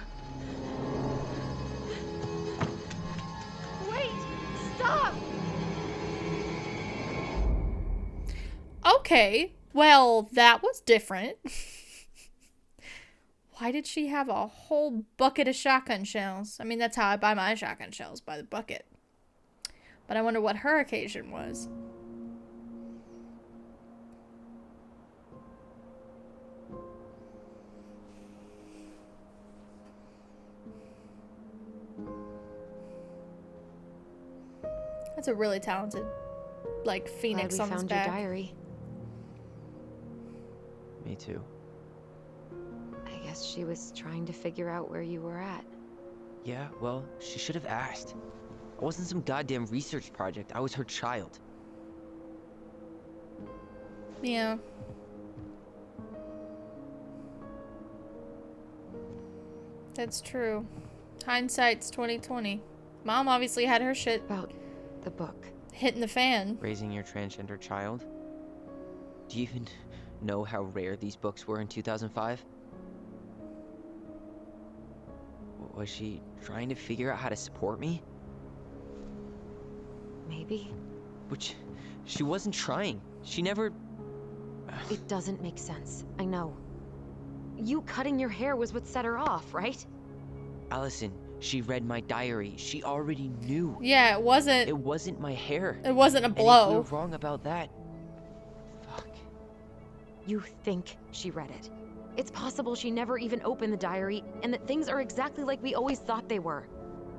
Wait! Stop! Okay. Well, that was different. Why did she have a whole bucket of shotgun shells? I mean, that's how I buy my shotgun shells, by the bucket. But I wonder what her occasion was. That's a really talented, like, phoenix Glad on we this found back. your diary. Me too. I guess she was trying to figure out where you were at. Yeah, well, she should have asked. I wasn't some goddamn research project. I was her child. Yeah. That's true. Hindsight's 20/20. Mom obviously had her shit About the book. hitting the fan. Raising your transgender child? Do you even know how rare these books were in 2005? Was she trying to figure out how to support me? Maybe. Which, she wasn't trying. She never... It doesn't make sense. I know. You cutting your hair was what set her off, right? Allison, she read my diary. She already knew. Yeah, it wasn't It wasn't my hair. a And if blow. we're wrong about that... Fuck. You think she read it. It's possible she never even opened the diary, and that things are exactly like we always thought they were.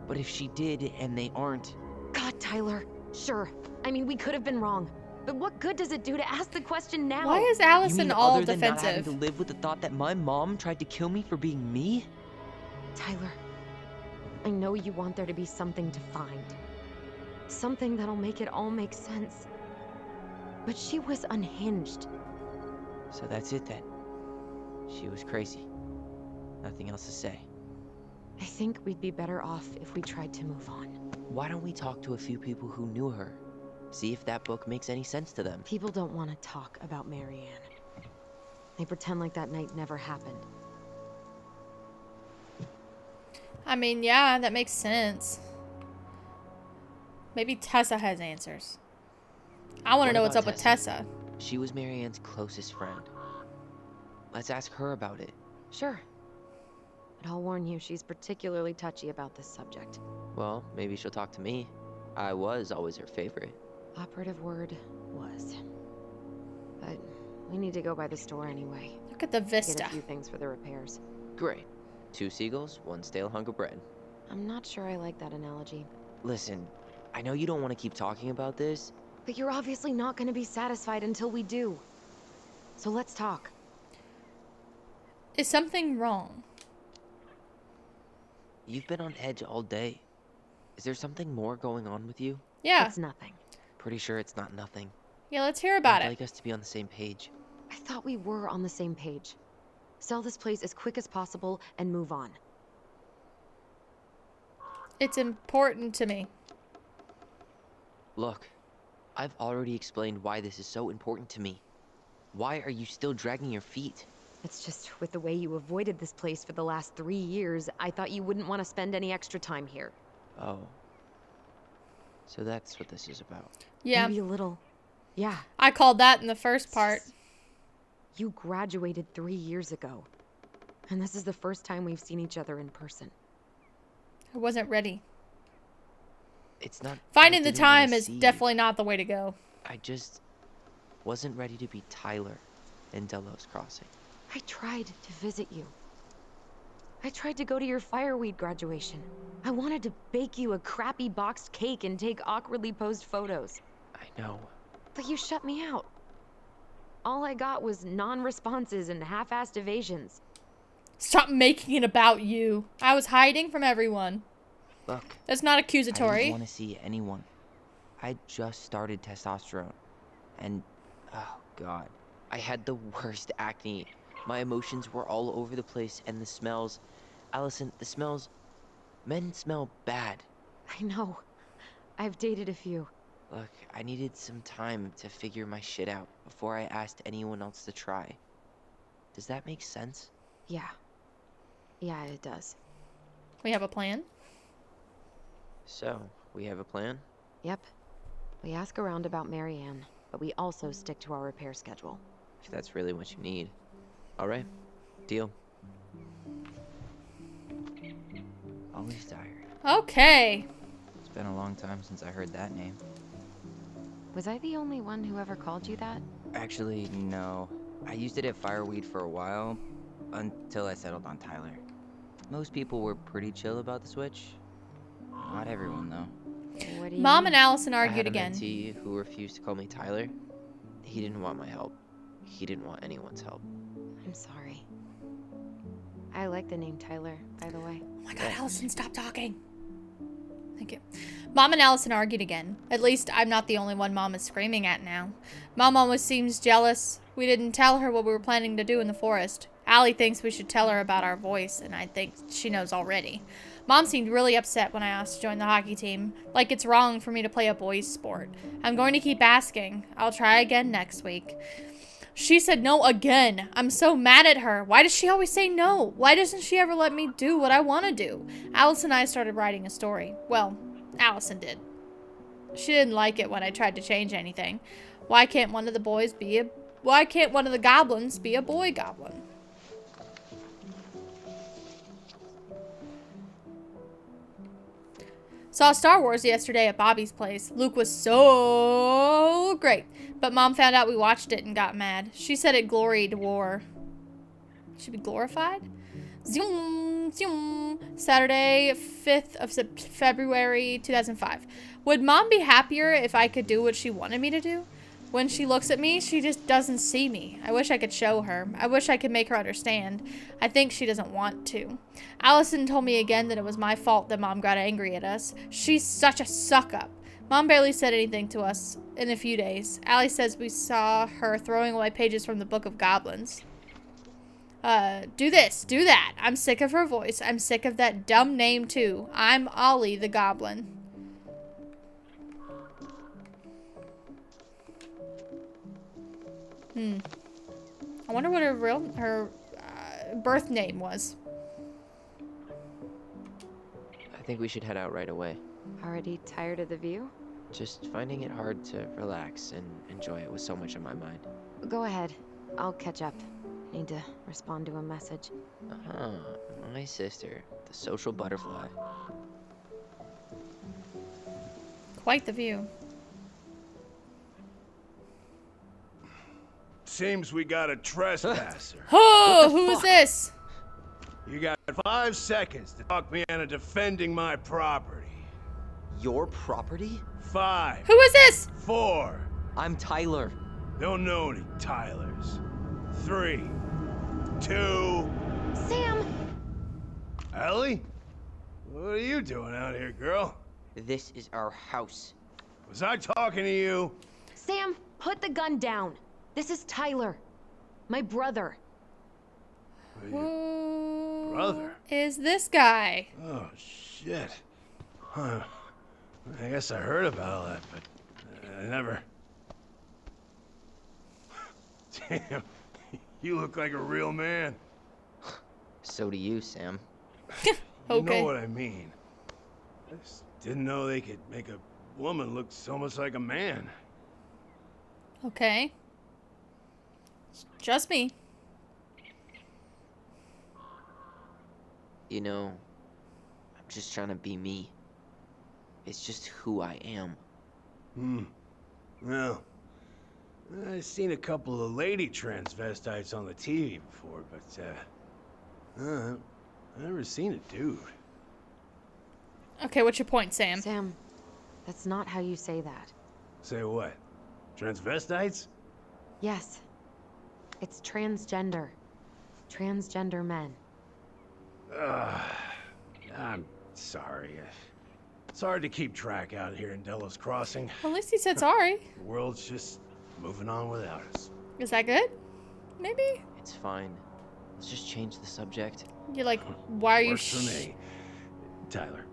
But if she did, and they aren't... God, Tyler. Sure. I mean, we could have been wrong. But what good does it do to ask the question now? Why is You Allison mean all other than not having defensive? to live with the thought that my mom tried to kill me for being me? Tyler, I know you want there to be something to find. Something that'll make it all make sense. But she was unhinged. So that's it then. She was crazy. Nothing else to say. I think we'd be better off if we tried to move on. Why don't we talk to a few people who knew her? See if that book makes any sense to them. People don't want to talk about Marianne. They pretend like that night never happened. I mean, yeah, that makes sense. Maybe Tessa has answers. I want to What know what's up about with Tessa. She was Marianne's closest friend. Let's ask her about it. Sure. But I'll warn you, she's particularly touchy about this subject. Well, maybe she'll talk to me. I was always her favorite. Operative word was. But we need to go by the store anyway. Look at the Get vista. a few things for the repairs. Great. 2 seagulls, 1 stale hunk of bread. I'm not sure I like that analogy. Listen, I know you don't want to keep talking about this. But you're obviously not going to be satisfied until we do. So let's talk. Is something wrong? You've been on edge all day. Is there something more going on with you? Yeah. It's nothing. Pretty sure it's not nothing. Yeah, let's hear about I'd it. like us to be on the same page. I thought we were on the same page. Sell this place as quick as possible and move on. It's important to me. Look, I've already explained why this is so important to me. Why are you still dragging your feet? It's just with the way you avoided this place for the last 3 years, I thought you wouldn't want to spend any extra time here. Oh. So that's what this is about. Yeah. Maybe a little. Yeah. I called that in the first part. You graduated 3 years ago. And this is the first time we've seen each other in person. I wasn't ready. It's not... Finding I the didn't wanna time is see you. definitely not the way to go. I just wasn't ready to be Tyler in Delos Crossing. I tried to visit you. I tried to go to your fireweed graduation. I wanted to bake you a crappy boxed cake and take awkwardly posed photos. I know. But you shut me out. All I got was non-responses and half-assed evasions. Stop making it about you. I was hiding from everyone. Look, That's not I accusatory. didn't want to see anyone. I just started testosterone. And, oh god, I had the worst acne. My emotions were all over the place, and the smells. Allison, the smells. Men smell bad. I know. I've dated a few. Look, I needed some time to figure my shit out before I asked anyone else to try. Does that make sense? Yeah. Yeah, it does. We have a plan? So, we have a plan? Yep. We ask around about Marianne, but we also stick to our repair schedule. If that's really what you need. Alright, deal. Ollie's Diary. Okay. It's been a long time since I heard that name. Was I the only one who ever called you that? Actually, no. I used it at Fireweed for a while, until I settled on Tyler. Most people were pretty chill about the switch. Not everyone, though. What do you Mom mean? and Allison I argued had a again. mentee who refused to call me Tyler. He didn't want my help. He didn't want anyone's help. I'm sorry. I like the name Tyler, by the way. Oh my god, Allison, stop talking. Thank you. Mom and Allison argued again. At least I'm not the only one Mom is screaming at now. Mom always seems jealous. We didn't tell her what we were planning to do in the forest. Allie thinks we should tell her about our voice, and I think she knows already. Mom seemed really upset when I asked to join the hockey team, like it's wrong for me to play a boys' sport. I'm going to keep asking. I'll try again next week. She said no again. I'm so mad at her. Why does she always say no? Why doesn't she ever let me do what I want to do? Alice and I started writing a story. Well, Allison did. She didn't like it when I tried to change anything. Why can't one of the goblins be a boy goblin? Saw Star Wars yesterday at Bobby's place. Luke was so great. But Mom found out we watched it and got mad. She said it gloried war. Should be glorified? Zoom, zoom. Saturday, 5th of February 2005. Would Mom be happier if I could do what she wanted me to do? When she looks at me, she just doesn't see me. I wish I could show her. I wish I could make her understand. I think she doesn't want to. Allison told me again that it was my fault that Mom got angry at us. She's such a suck-up. Mom barely said anything to us in a few days. Allie says we saw her throwing away pages from the Book of Goblins. Do this, do that. I'm sick of her voice. I'm sick of that dumb name, too. I'm Ollie the Goblin. I wonder what her birth name was. I think we should head out right away. Already tired of the view? Just finding it hard to relax and enjoy it with so much on my mind. Go ahead. I'll catch up. Need to respond to a message. My sister, the social butterfly. Quite the view. Seems we got a trespasser. Oh, who is this? You got 5 seconds to talk me into defending my property. Your property? 5. Who is this? 4. I'm Tyler. Don't know any Tylers. 3, 2. Sam! Ellie? What are you doing out here, girl? This is our house. Was I talking to you? Sam, put the gun down. This is Tyler. My brother. Who Brother? is this guy? Oh, shit. Huh. I guess I heard about all that, but I never... Damn. You look like a real man. So do you, Sam. You Okay. know what I mean. I just didn't know they could make a woman look so much like a man. Okay. Just me. You know, I'm just trying to be me. It's just who I am. Well, I've seen a couple of lady transvestites on the TV before, but, I've never seen a dude. Okay, what's your point, Sam? Sam, that's not how you say that. Say what? Transvestites? Yes. It's transgender. Transgender men. I'm sorry. It's hard to keep track out here in Delos Crossing. Well, at least he said sorry. The world's just moving on without us. Is that good? Maybe? It's fine. Let's just change the subject. You're like, why are you Works for me. Tyler.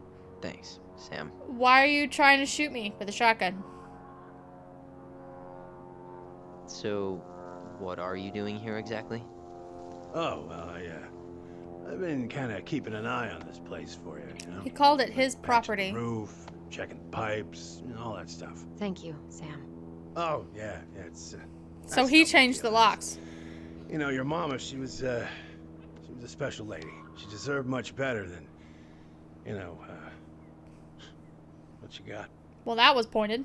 Thanks, Sam. Why are you trying to shoot me with a shotgun? So, what are you doing here exactly? Oh, well, I've been kind of keeping an eye on this place for you, you know? He called it his Patching property. the roof, checking the pipes, you know, all that stuff. Thank you, Sam. Oh, yeah, it's... So he changed the locks. You know, your mama, she was a special lady. She deserved much better than, you know, what you got. Well, that was pointed.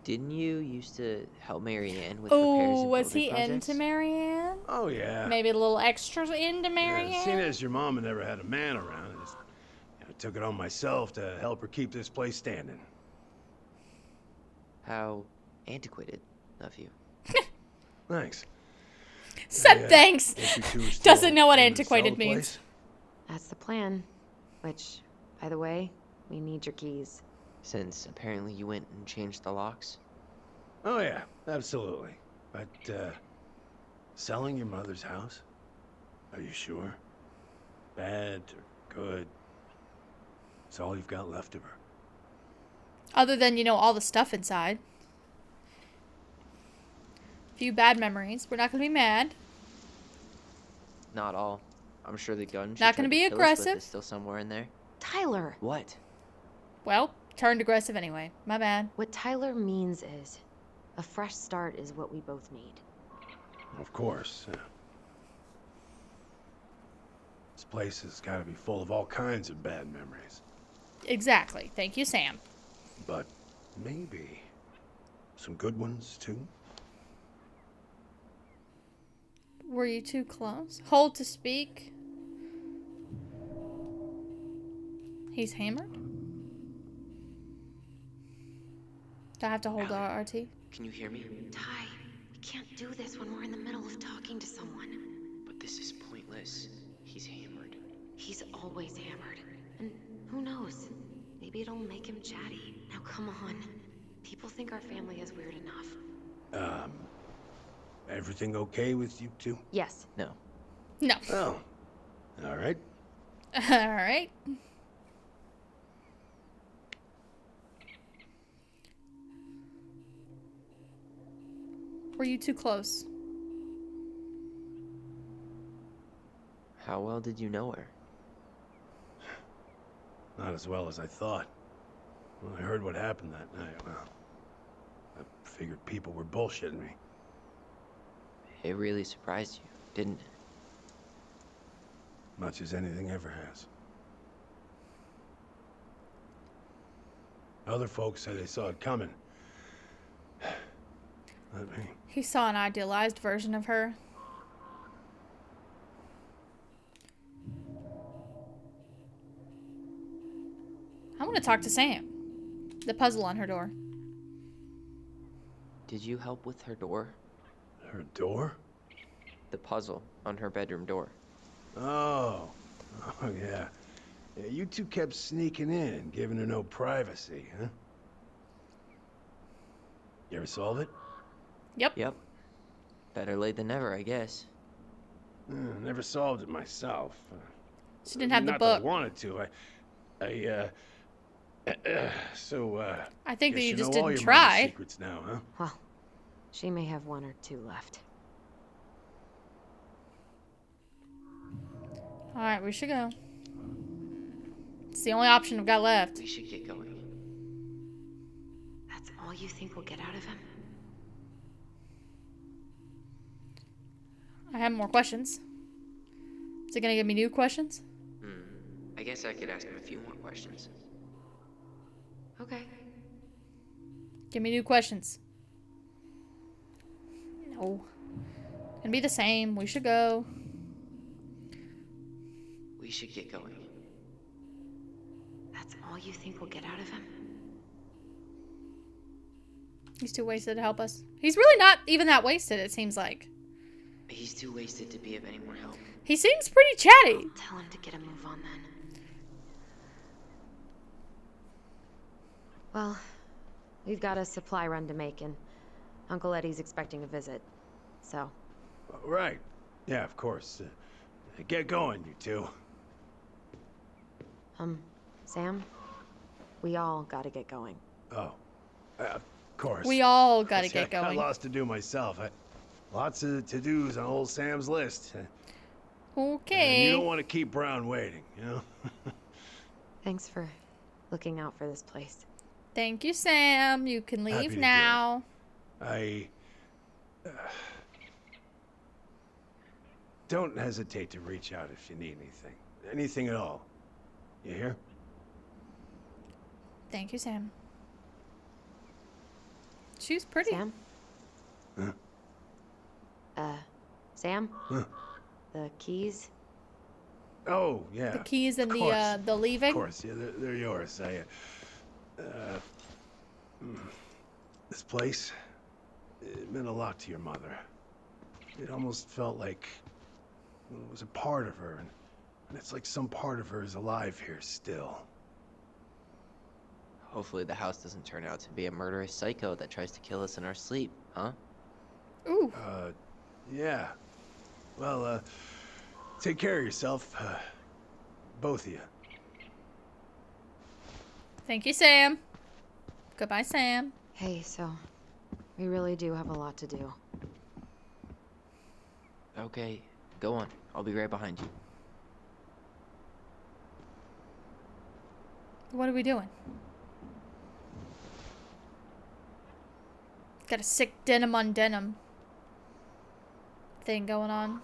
Didn't you used to help Marianne with repairs Oh, and was building he projects? into Marianne? Oh, yeah. Maybe a little extra into Yeah, Marianne? seeing as your mama never had a man around, I took it on myself to help her keep this place standing. How antiquated of you. Thanks. Said Yeah, thanks. guess you two are still Doesn't know what aiming to sell antiquated the means. place? That's the plan. Which, by the way, we need your keys. Since apparently you went and changed the locks. Oh, yeah, absolutely. But, selling your mother's house? Are you sure? Bad or good? It's all you've got left of her. Other than, you know, all the stuff inside. Few bad memories. We're not going to be mad. Not all. I'm sure the gun she Not tried gonna to be kill us with aggressive. is still somewhere in there. Tyler! What? Well, turned aggressive anyway. My bad. What Tyler means is, a fresh start is what we both need. Of course. This place has got to be full of all kinds of bad memories. Exactly. Thank you, Sam. But maybe some good ones, too? Were you too close? Hold to speak. He's hammered? Do I have to hold our RT? Can you hear me? Ty, we can't do this when we're in the middle of talking to someone. But this is pointless. He's hammered. He's always hammered. And who knows? Maybe it'll make him chatty. Now come on. People think our family is weird enough. Everything okay with you two? Yes. No. No. Oh. All right. All right. Were you too close? How well did you know her? Not as well as I thought. When I heard what happened that night, well, I figured people were bullshitting me. It really surprised you, didn't it? Much as anything ever has. Other folks said they saw it coming. Not me. He saw an idealized version of her. I want to talk to Sam. The puzzle on her door. Did you help with her door? Her door? The puzzle on her bedroom door. Oh. Oh, yeah. Yeah, you two kept sneaking in, giving her no privacy, huh? You ever solve it? Yep. Better late than never, I guess. Never solved it myself. She didn't have the Not that I book. wanted to. I think that guess you just know all didn't your mama's try. secrets now, huh? Well, she may have one or two left. Alright, we should go. It's the only option I've got left. We should get going. That's all you think we'll get out of him? I have more questions. Is it gonna give me new questions? I guess I could ask him a few more questions. Okay. Give me new questions. No. Gonna be the same. We should go. We should get going. That's all you think we'll get out of him? He's too wasted to help us. He's really not even that wasted, it seems like. He's too wasted to be of any more help. He seems pretty chatty. Tell him to get a move on then. Well, we've got a supply run to make, and Uncle Eddie's expecting a visit. So. Right. Yeah, of course. Get going, you two. Sam? We all gotta get going. Oh. Of course. We all gotta get I got going. lots to do myself. Lots of to-dos on old Sam's list. Okay. And you don't want to keep Brown waiting, you know? Thanks for looking out for this place. Thank you, Sam. You can Happy leave to do now. Don't hesitate to reach out if you need anything. Anything at all. You hear? Thank you, Sam. She's pretty. Sam? Huh? Sam? Huh? The keys? Oh, yeah. The keys and Of the leaving. Of course, yeah, they're yours. This place, it meant a lot to your mother. It almost felt like it was a part of her, and it's like some part of her is alive here still. Hopefully the house doesn't turn out to be a murderous psycho that tries to kill us in our sleep, huh? Ooh. Yeah. Well, take care of yourself, both of you. Thank you, Sam. Goodbye, Sam. Hey, so we really do have a lot to do. Okay, go on. I'll be right behind you. What are we doing? Got a sick denim on denim thing going on.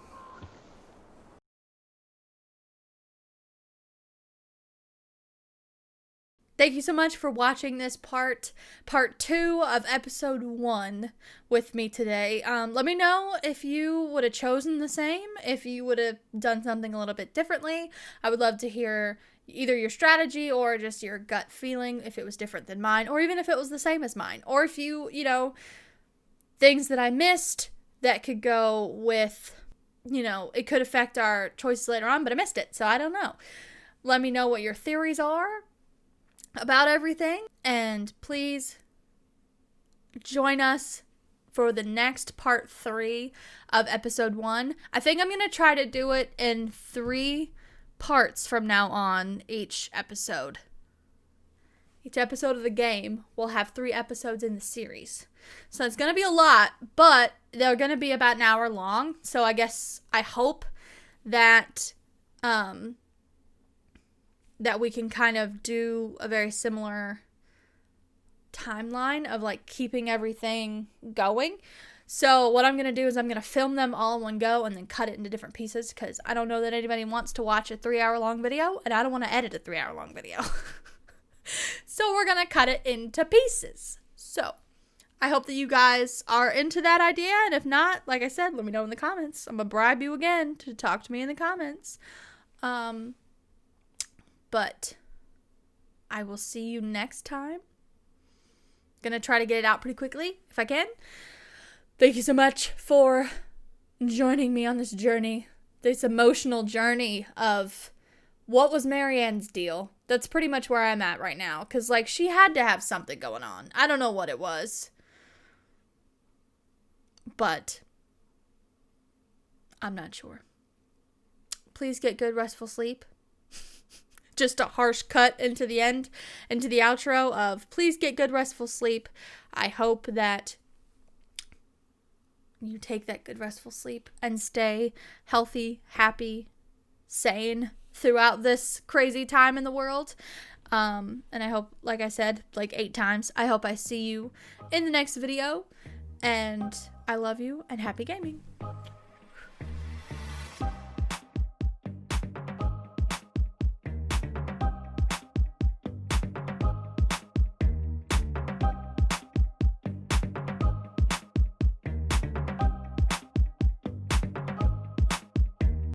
Thank you so much for watching this part 2 of episode 1 with me today. Let me know if you would have chosen the same, if you would have done something a little bit differently. I would love to hear either your strategy or just your gut feeling, if it was different than mine, or even if it was the same as mine, or if you know, things that I missed that could go with, it could affect our choices later on, but I missed it, so I don't know. Let me know what your theories are about everything, and please join us for the next part 3 of episode 1. I think I'm going to try to do it in 3 parts from now on each episode. Each episode of the game will have 3 episodes in the series. So it's going to be a lot, but they're going to be about an hour long. So I hope that that we can kind of do a very similar timeline of like keeping everything going. So what I'm going to do is I'm going to film them all in one go and then cut it into different pieces, because I don't know that anybody wants to watch a 3-hour-long video, and I don't want to edit a 3-hour-long video. So we're going to cut it into pieces. So I hope that you guys are into that idea, and if not, like I said, let me know in the comments. I'm going to bribe you again to talk to me in the comments. But I will see you next time. Gonna try to get it out pretty quickly if I can. Thank you so much for joining me on this journey, this emotional journey of what was Marianne's deal. That's pretty much where I'm at right now, because like she had to have something going on. I don't know what it was, but I'm not sure. Please get good restful sleep. Just a harsh cut into the end, into the outro of please get good restful sleep. I hope that you take that good restful sleep and stay healthy, happy, sane throughout this crazy time in the world. And I hope, like I said, like 8 times, I hope I see you in the next video. And I love you and happy gaming.